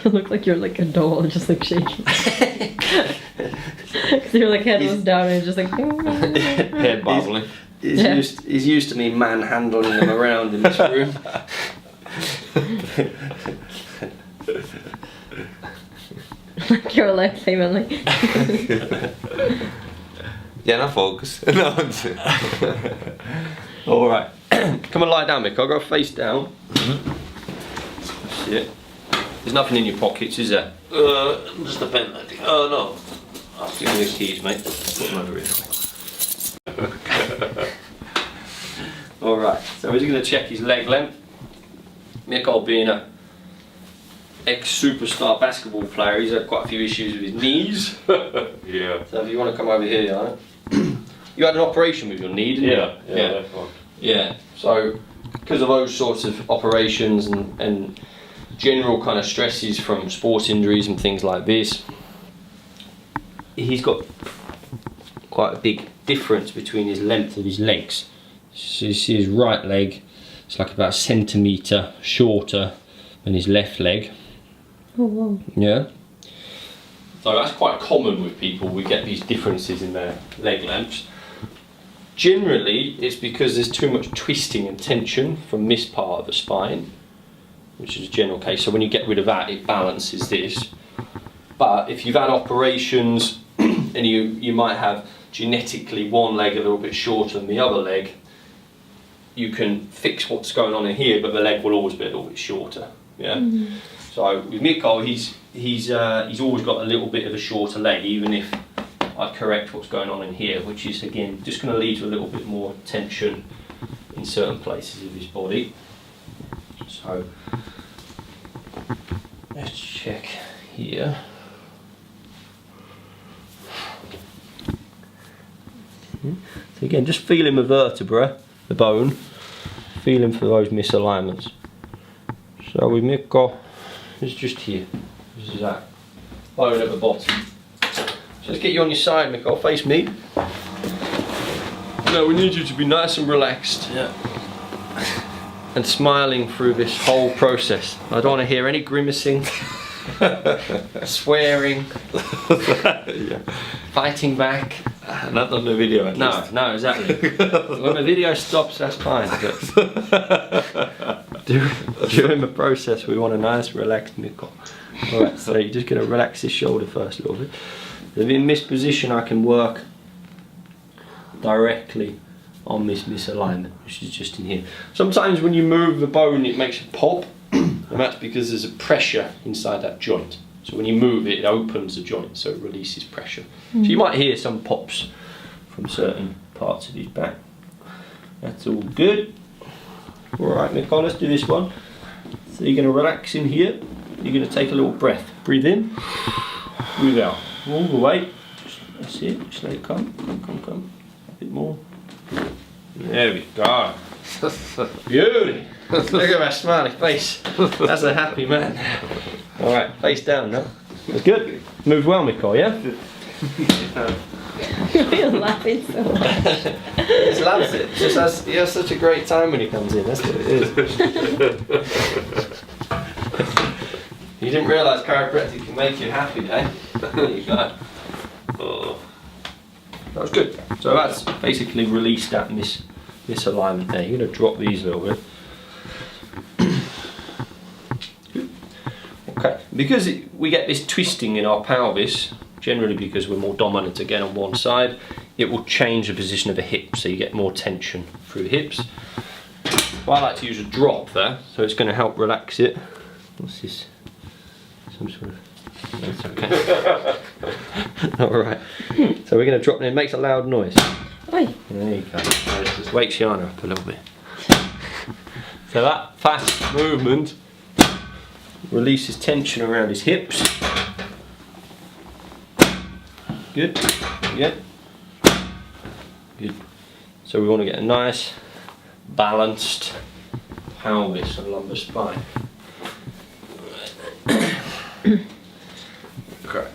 S4: You look like you're like a doll, just like shaking. Because your like head was down and just like
S1: Head bobbling.
S2: He's used to me manhandling them around in this room.
S4: like your legs even like.
S1: Gärna focus.
S2: All right. Come and lie down, Mick. I'll go face down. That's it. There's nothing in your pockets, is there?
S1: Just a pen, I think. Oh no.
S2: I'll give you the keys, mate. Put them over here. All right. So he's going to check his leg length. Mick, being a ex-superstar basketball player, he's had quite a few issues with his knees.
S3: Yeah.
S2: So if you want to come over here, you had an operation with your knee, didn't you?
S3: That one.
S2: Yeah. So because of those sorts of operations and general kind of stresses from sports injuries and things like this, he's got quite a big difference between his length of his legs. So you see his right leg, it's like about a centimetre shorter than his left leg.
S4: Oh wow.
S2: Yeah. So that's quite common with people. We get these differences in their leg lengths. Generally, it's because there's too much twisting and tension from this part of the spine, which is a general case. So when you get rid of that, it balances this. But if you've had operations and you might have genetically one leg a little bit shorter than the other leg, you can fix what's going on in here, but the leg will always be a little bit shorter. Yeah. So with Mikko, he's always got a little bit of a shorter leg, even if I correct what's going on in here, which is again just going to lead to a little bit more tension in certain places of his body. So let's check here. So again, just feeling the vertebra, the bone, feeling for those misalignments. So with Mikko, it's just here. This is that bone at the bottom. So let's get you on your side, Mikko. Face me. No, we need you to be nice and relaxed. Yeah. And smiling through this whole process. I don't want to hear any grimacing, swearing, fighting back.
S1: Not on the video at least.
S2: No, exactly. When the video stops, that's fine. But during the process, we want a nice, relaxed Mikko. Alright, so you're just going to relax his shoulder first a little bit. So in this position, I can work directly on this misalignment, which is just in here. Sometimes when you move the bone, it makes a pop, and that's because there's a pressure inside that joint. So when you move it, it opens the joint, so it releases pressure. So you might hear some pops from certain parts of his back. That's all good. Alright, Mikko, let's do this one. So you're going to relax in here. You're going to take a little breath. Breathe in, breathe out. All the way. That's it. Just let it come. Come. A bit more. There we go. Beauty. Look at that smiley face. That's a happy man. Alright, face down now. That's good. Moved well, Mikko, yeah?
S4: You're laughing so much.
S2: He just loves it. He has such a great time when he comes in. That's what it is. You didn't realise chiropractic can make you happy, eh? There you go. Oh. That was good. So that's basically released that misalignment there. You're going to drop these a little bit. Okay, because we get this twisting in our pelvis, generally because we're more dominant again on one side, it will change the position of the hips, so you get more tension through the hips. I like to use a drop there, so it's going to help relax it. What's this? Some sort of... That's okay. Alright. So we're going to drop it in. It makes a loud noise.
S4: Oi.
S2: There you go. Just wakes Yana up a little bit. So that fast movement releases tension around his hips. Good. Yeah. Good. So we want to get a nice, balanced pelvis and lumbar spine. Okay.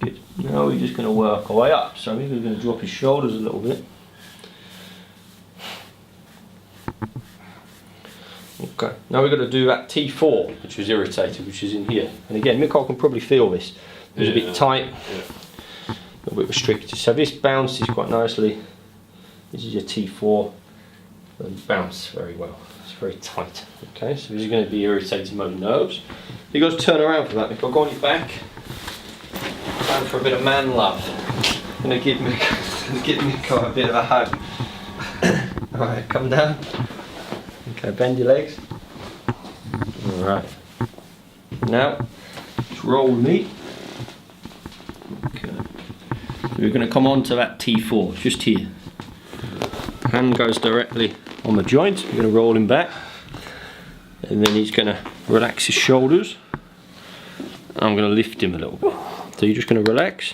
S2: Good. Now we're just going to work our way up. So we're going to drop his shoulders a little bit. Okay. Now we're going to do that T4, which was irritated, which is in here. And again, Mikko can probably feel this. It was a bit tight, a little bit restricted. So this bounces quite nicely. This is your T4, and bounce very well. It's very tight. Okay, so this is going to be irritating my nerves. You guys turn around for that, Mikko. Go on your back. Time for a bit of man love. I'm going to give Mikko a bit of a hug. Alright, come down. Okay, bend your legs. Alright. Now, just roll with me. Okay. So we're going to come on to that T4, just here. Hand goes directly on the joint. We're going to roll him back. And then he's going to relax his shoulders. I'm going to lift him a little bit. So you're just going to relax.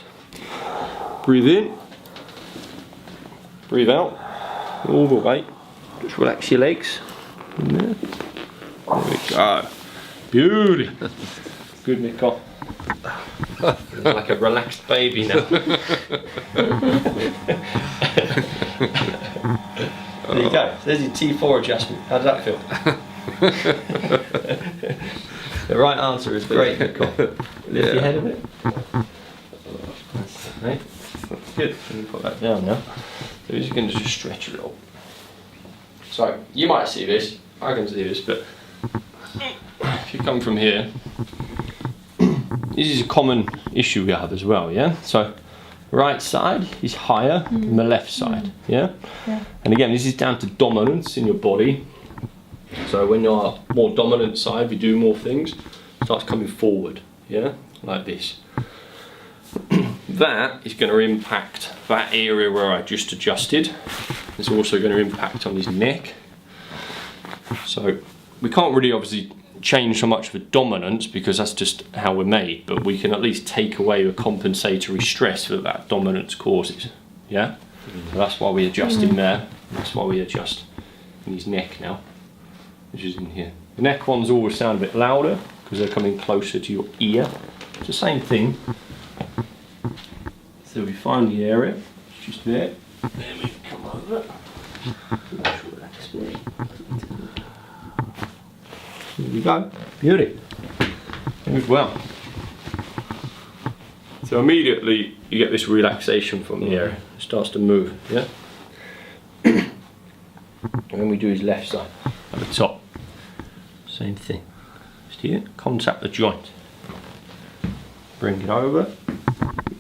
S2: Breathe in. Breathe out. All the way. Just relax your legs. There we go. Beauty. Good, Mikko. Like a relaxed baby now. There you go. There's your T4 adjustment. How does that feel? The right answer is great, Mikko. Lift your head a bit. Right. Good. Let me put that down now. So we're just going to just stretch a little. So you might see this. I can see this, but if you come from here, this is a common issue we have as well, yeah? So right side is higher than the left side, yeah? And again, this is down to dominance in your body. So when you're more dominant side, we do more things, it starts coming forward, yeah? Like this. That is going to impact that area where I just adjusted. It's also going to impact on his neck. So we can't really obviously change so much of the dominance because that's just how we're made, but we can at least take away the compensatory stress that dominance causes. Yeah? So that's why we adjust him there. That's why we adjust in his neck now, which is in here. The neck ones always sound a bit louder because they're coming closer to your ear. It's the same thing. So we find the area, it's just there. Then we come over. There we go. Beauty. Move well. So immediately you get this relaxation from the area. It starts to move, yeah? And then we do his left side at the top. Same thing. Just here, contact the joint. Bring it over.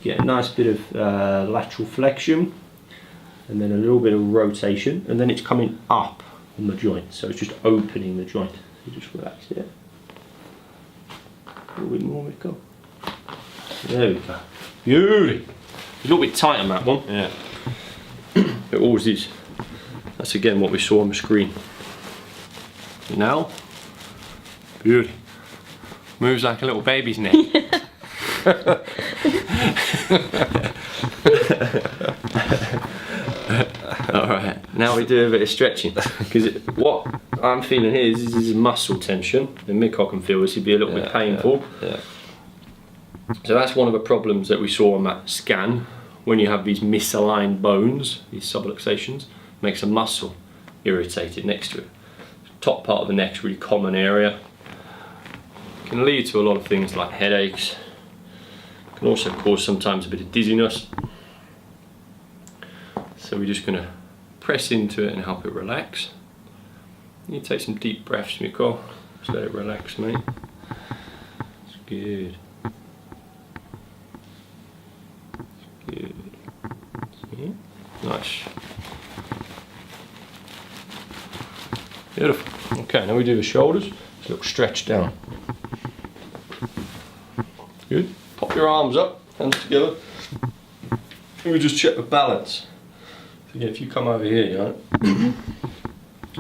S2: Get a nice bit of lateral flexion. And then a little bit of rotation. And then it's coming up on the joint. So it's just opening the joint. You just relax it. A little bit more, Mikko. There we go. Beauty. A little bit tight on that one.
S3: Yeah.
S2: It always is. That's again what we saw on the screen. Now, beauty. Moves like a little baby's neck. Alright, now we do a bit of stretching. Because what I'm feeling here is muscle tension. And Mikko can feel this, it'd be a little bit painful.
S3: Yeah.
S2: So that's one of the problems that we saw on that scan. When you have these misaligned bones, these subluxations, makes a muscle irritated next to it. Top part of the neck's a really common area. Can lead to a lot of things like headaches. Can also cause sometimes a bit of dizziness. So we're just going to press into it and help it relax. You take some deep breaths, Mikko. Just let it relax, mate. It's good. It's good. See? Nice Nice. Beautiful. Okay, now we do the shoulders. Just a little stretch down. Good. Pop your arms up, hands together. And we just check the balance. So yeah, if you come over here, you know.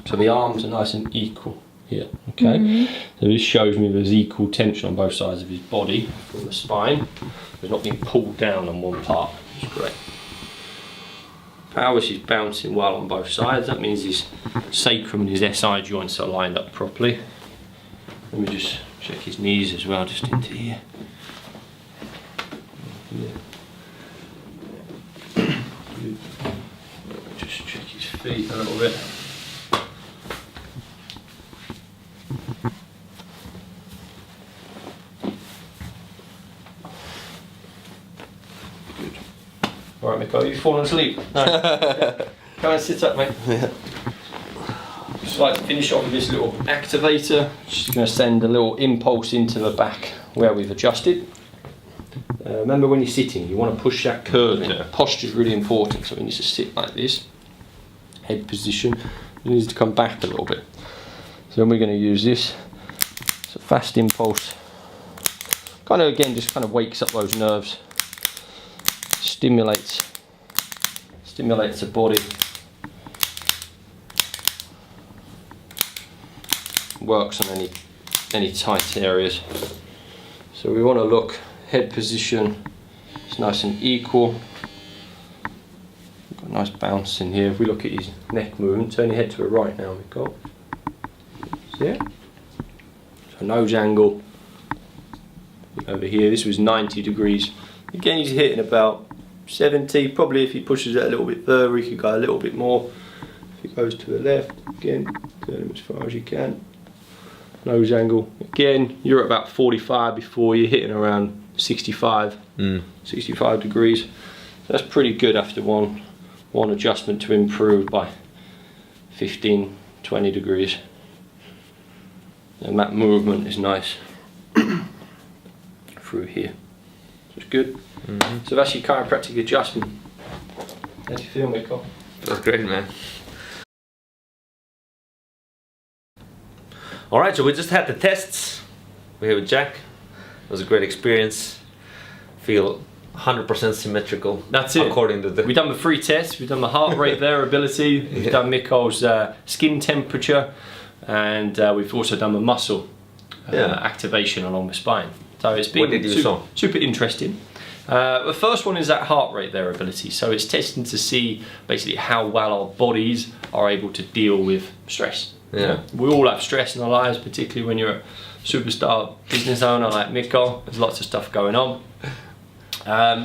S2: So the arms are nice and equal here, okay? So this shows me there's equal tension on both sides of his body from the spine. There's not being pulled down on one part, which is great. Pelvis is bouncing well on both sides. That means his sacrum and his SI joints are lined up properly. Let me just check his knees as well, just into here. Just check his feet a little bit. Good. All right, Mikko, you fallen asleep? No. Yeah. Come and sit up, mate.
S3: Yeah.
S2: Just like to finish off with this little activator. Just going to send a little impulse into the back where we've adjusted. Remember when you're sitting, you want to push that curve in. Posture is really important, so we need to sit like this. Head position, it needs to come back a little bit. So then we're going to use this. It's a fast impulse. Kind of again, just kind of wakes up those nerves. Stimulates the body. Works on any tight areas. So we want to look. Head position, it's nice and equal. Got a nice bounce in here. If we look at his neck movement, turn your head to the right now, we've got. See it? So nose angle. Over here, this was 90 degrees. Again, he's hitting about 70. Probably if he pushes it a little bit further, he could go a little bit more. If he goes to the left, again, turn him as far as you can. Nose angle. Again, you're at about 45 before you're hitting around 65 degrees. That's pretty good after one adjustment to improve by 15-20 degrees, and that movement is nice through here, so it's good. So that's your chiropractic adjustment. How do you feel, Mikko?
S1: That's great, man. Alright, so we just had the tests. We're here with Jack. It was a great experience. Feel 100% symmetrical.
S2: That's it.
S1: According to the...
S2: We've done the 3 tests. We've done the heart rate variability. We've done Mikko's skin temperature, and we've also done the muscle activation along the spine. So it's been super interesting. The first one is that heart rate variability. So it's testing to see basically how well our bodies are able to deal with stress.
S1: Yeah.
S2: We all have stress in our lives, particularly when you're a superstar business owner like Mikko. There's lots of stuff going on.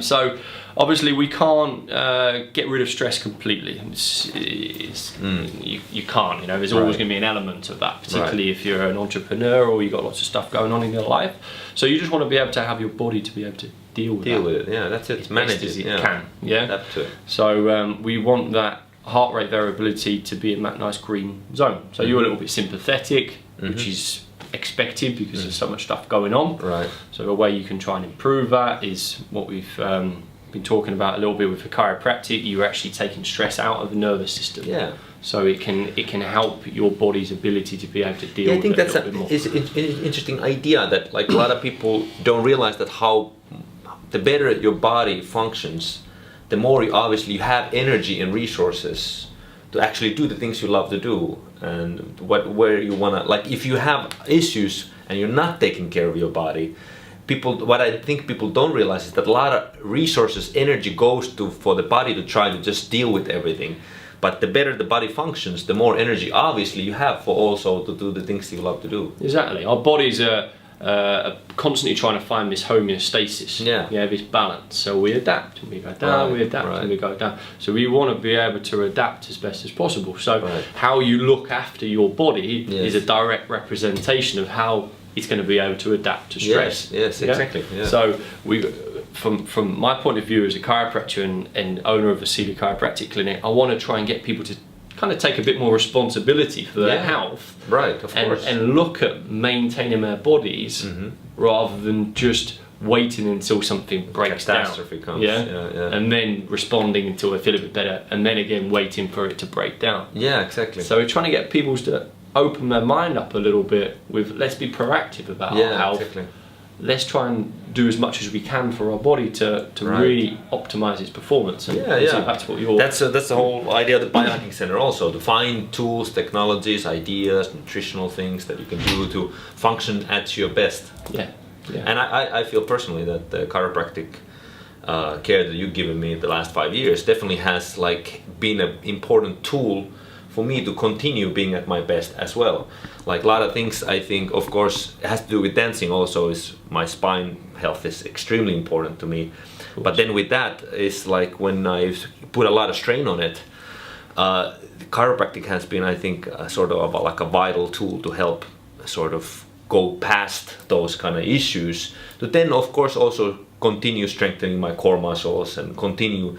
S2: So obviously we can't get rid of stress completely. You can't, you know, there's always going to be an element of that, particularly if you're an entrepreneur or you've got lots of stuff going on in your life. So you just want to be able to have your body to be able to deal with
S1: it. Yeah, that's it. Manage it.
S2: As it can. Yeah.
S1: Adapt to it.
S2: So we want that heart rate variability to be in that nice green zone. So you're a little bit sympathetic, which is expected because there's so much stuff going on.
S1: Right.
S2: So a way you can try and improve that is what we've been talking about a little bit with the chiropractic. You're actually taking stress out of the nervous system.
S1: Yeah.
S2: So it can help your body's ability to be able to deal with it a little bit more.
S1: I think that's an interesting idea that like a lot of people don't realize that how the better your body functions, the more you obviously have energy and resources to actually do the things you love to do, and where you wanna, like if you have issues and you're not taking care of your body, what I think people don't realize is that a lot of resources, energy goes to for the body to try to just deal with everything. But the better the body functions, the more energy obviously you have for also to do the things you love to do.
S2: Exactly. Our bodies are constantly trying to find this homeostasis, this balance. So we adapt and we go down, we adapt and we go down. So we want to be able to adapt as best as possible. So how you look after your body is a direct representation of how it's going to be able to adapt to stress.
S1: Yes, exactly. Yeah.
S2: So from my point of view as a chiropractor and owner of a Cedar Chiropractic Clinic, I want to try and get people to kind of take a bit more responsibility for their health,
S1: of course,
S2: and look at maintaining their bodies rather than just waiting until something breaks down.
S1: Catastrophe comes.
S2: Yeah?
S1: Yeah.
S2: And then responding until they feel a bit better, and then again waiting for it to break down.
S1: Yeah, exactly.
S2: So we're trying to get people to open their mind up a little bit with, let's be proactive about our health.
S1: Exactly.
S2: Let's try and do as much as we can for our body to
S1: Right.
S2: really optimize its performance. And so that's what you're...
S1: That's the whole idea of the Biohacking Center also, to find tools, technologies, ideas, nutritional things that you can do to function at your best.
S2: Yeah.
S1: And I feel personally that the chiropractic care that you've given me the last 5 years definitely has like been an important tool for me to continue being at my best as well. Like a lot of things, I think, of course, it has to do with dancing also, is my spine health is extremely important to me. But then with that, it's like when I've put a lot of strain on it, chiropractic has been, I think, sort of like a vital tool to help sort of go past those kind of issues, to then of course also continue strengthening my core muscles and continue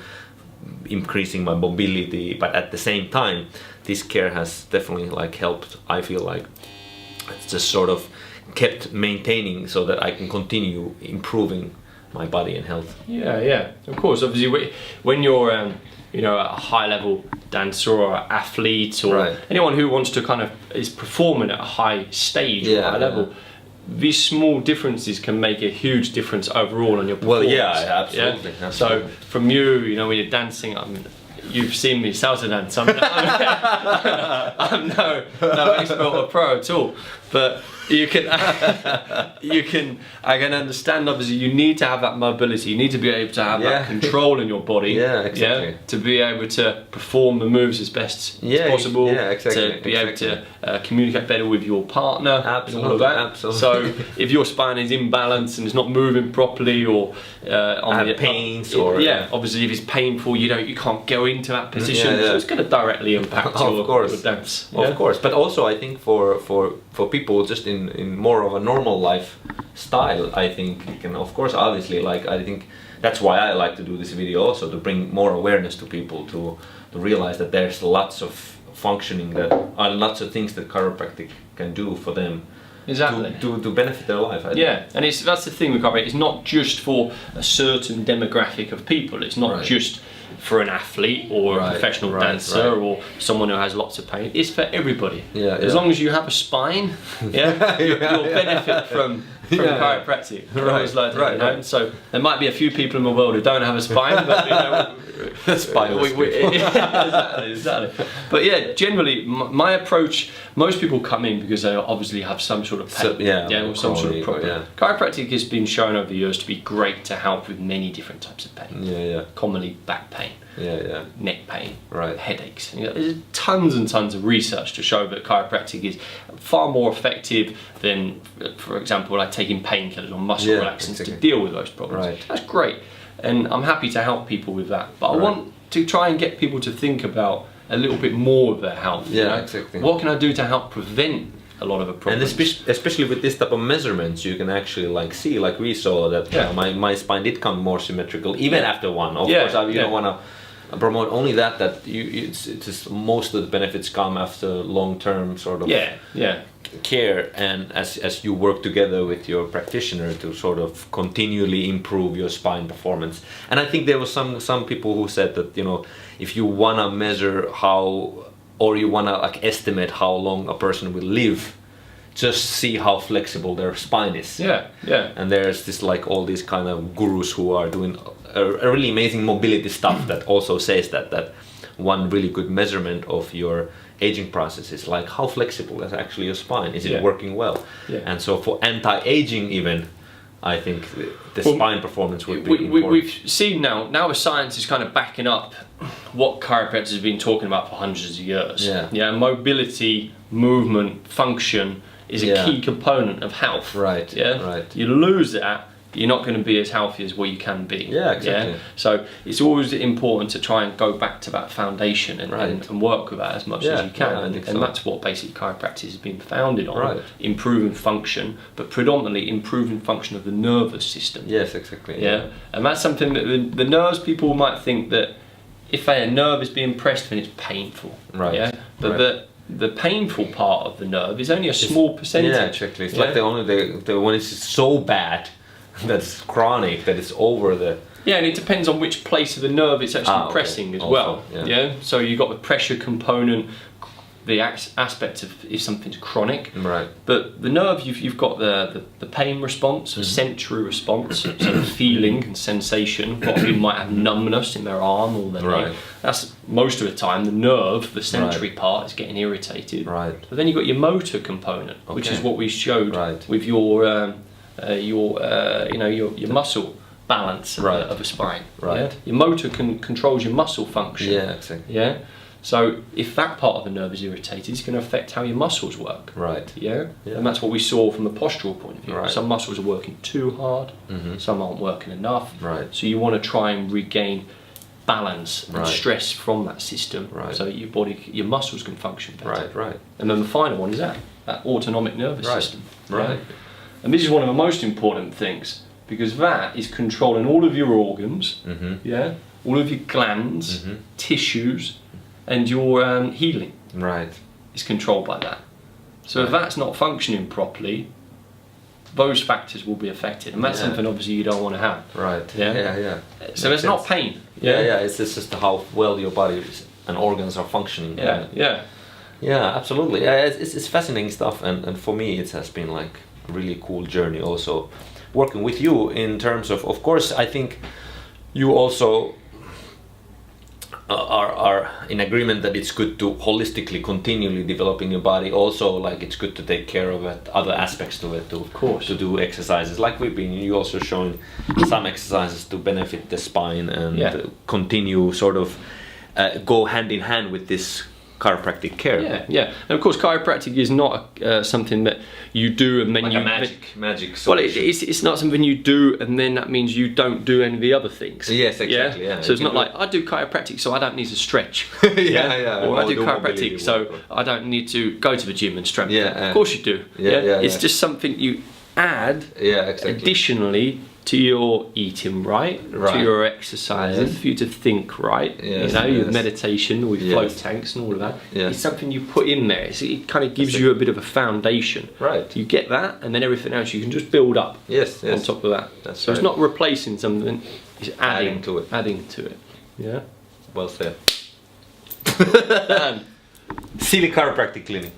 S1: increasing my mobility. But at the same time, this care has definitely like helped, I feel like it's just sort of kept maintaining so that I can continue improving my body and health.
S2: Yeah, of course. Obviously, when you're a high level dancer or athlete or anyone who wants to kind of is performing at a high stage or high level, these small differences can make a huge difference overall on your performance.
S1: Well, absolutely.
S2: So from you, when you're dancing, you've seen me salsa dance. I'm no expert or pro at all, but I can understand. Obviously, you need to have that mobility. You need to be able to have that control in your body. To be able to perform the moves as best as possible. To be able to communicate better with your partner. And all of that. So if your spine is imbalanced and it's not moving properly, or
S1: on the pains,
S2: obviously if it's painful, you can't go into that position. So it's going to directly impact your dance.
S1: Of course, but also I think for people just in more of a normal lifestyle, I think you can, of course, obviously, like, I think that's why I like to do this video also, to bring more awareness to people, to realize that there's lots of functioning that are lots of things that chiropractic can do for them.
S2: Exactly.
S1: To benefit their life.
S2: And that's the thing with chiropractic. It's not just for a certain demographic of people. It's not just for an athlete or a professional dancer or someone who has lots of pain. It's for everybody. As long as you have a spine, you'll benefit from chiropractic. So there might be a few people in the world who don't have a spine, but
S1: spineless people.
S2: Exactly. But generally my approach, most people come in because they obviously have some sort of pain, or some sort of problem. Chiropractic has been shown over the years to be great to help with many different types of pain. Commonly back pain, neck pain, headaches. There's tons and tons of research to show that chiropractic is far more effective than, for example, like taking painkillers or muscle relaxants to deal with those problems. That's great, and I'm happy to help people with that. But I want to try and get people to think about a little bit more of their health. What can I do to help prevent a lot of the problems?
S1: And especially with this type of measurements, you can actually see, like we saw that my spine did come more symmetrical even after one. Of course, you don't want to promote only that it's just most of the benefits come after long-term sort of care, and as you work together with your practitioner to sort of continually improve your spine performance. And I think there was some people who said that, if you want to measure or you want to like estimate how long a person will live, just see how flexible their spine is. And there's this like all these kind of gurus who are doing a really amazing mobility stuff that also says that one really good measurement of your aging process is like how flexible is actually your spine. Is it working well? And so for anti-aging even, I think the spine performance would be important.
S2: We've seen now the science is kind of backing up what chiropractors have been talking about for hundreds of years. Mobility, movement, function is a key component of health. You lose that, you're not going to be as healthy as what you can be. So it's always important to try and go back to that foundation and work with that as much as you can. And that's what basic chiropractic has been founded on, improving function, but predominantly improving function of the nervous system. And that's something that the nerves, people might think that if a nerve is being pressed, then it's painful. But the painful part of the nerve is only a small percentage.
S1: It's like the when it's so bad that's chronic, that is over the...
S2: Yeah, and it depends on which place of the nerve it's actually
S1: okay.
S2: pressing as
S1: Also,
S2: well.
S1: yeah.
S2: So you've got the pressure component, the aspect of if something's chronic.
S1: Right.
S2: But the nerve, you've got the pain response, the sensory response, so the feeling and sensation. A lot of people might have numbness in their arm or their leg. That's most of the time the nerve, the sensory part, is getting irritated.
S1: Right.
S2: But then you've got your motor component, which is what we showed with your muscle balance of a spine.
S1: Right.
S2: Yeah? Your motor controls your muscle function.
S1: Yeah, exactly.
S2: Yeah. So if that part of the nerve is irritated, it's going to affect how your muscles work.
S1: Right.
S2: Yeah. And that's what we saw from a postural point of view.
S1: Right.
S2: Some muscles are working too hard, some aren't working enough.
S1: Right.
S2: So you want to try and regain balance and
S1: Right.
S2: stress from that system,
S1: Right.
S2: so that your muscles can function better.
S1: Right, right.
S2: And then the final one is that autonomic nervous system.
S1: Right.
S2: Yeah? And this is one of the most important things, because that is controlling all of your organs, all of your glands, tissues, and your healing
S1: Right.
S2: is controlled by that. So if that's not functioning properly, those factors will be affected, and that's something obviously you don't want to have.
S1: Right.
S2: Yeah. So there's not pain.
S1: It's just how well your body and organs are functioning. Yeah, absolutely. Yeah, it's fascinating stuff, and for me it has been like a really cool journey also working with you in terms of course I think you also are in agreement that it's good to holistically continually developing your body, also like it's good to take care of it, other aspects to it, to do exercises like we've been, you also showing some exercises to benefit the spine and continue sort of go hand in hand with this chiropractic care.
S2: And of course chiropractic is not something that you do and then
S1: like
S2: you...
S1: a magic
S2: well,
S1: solution.
S2: it's not something you do and then that means you don't do any of the other things.
S1: Yes, exactly. Yeah.
S2: So it's not like I do chiropractic so I don't need to stretch. Or I do chiropractic so I don't need to go to the gym and strengthen. Of course you do. It's just something you add additionally to your eating right, to your exercises, for you to think right, your meditation with float tanks and all of that. It's something you put in there. It kind of gives you a bit of a foundation.
S1: Right.
S2: You get that, and then everything else you can just build up on top of that.
S1: That's
S2: It's not replacing something, it's adding
S1: to it.
S2: Adding to it. Yeah.
S1: Well said. Silly chiropractic clinic.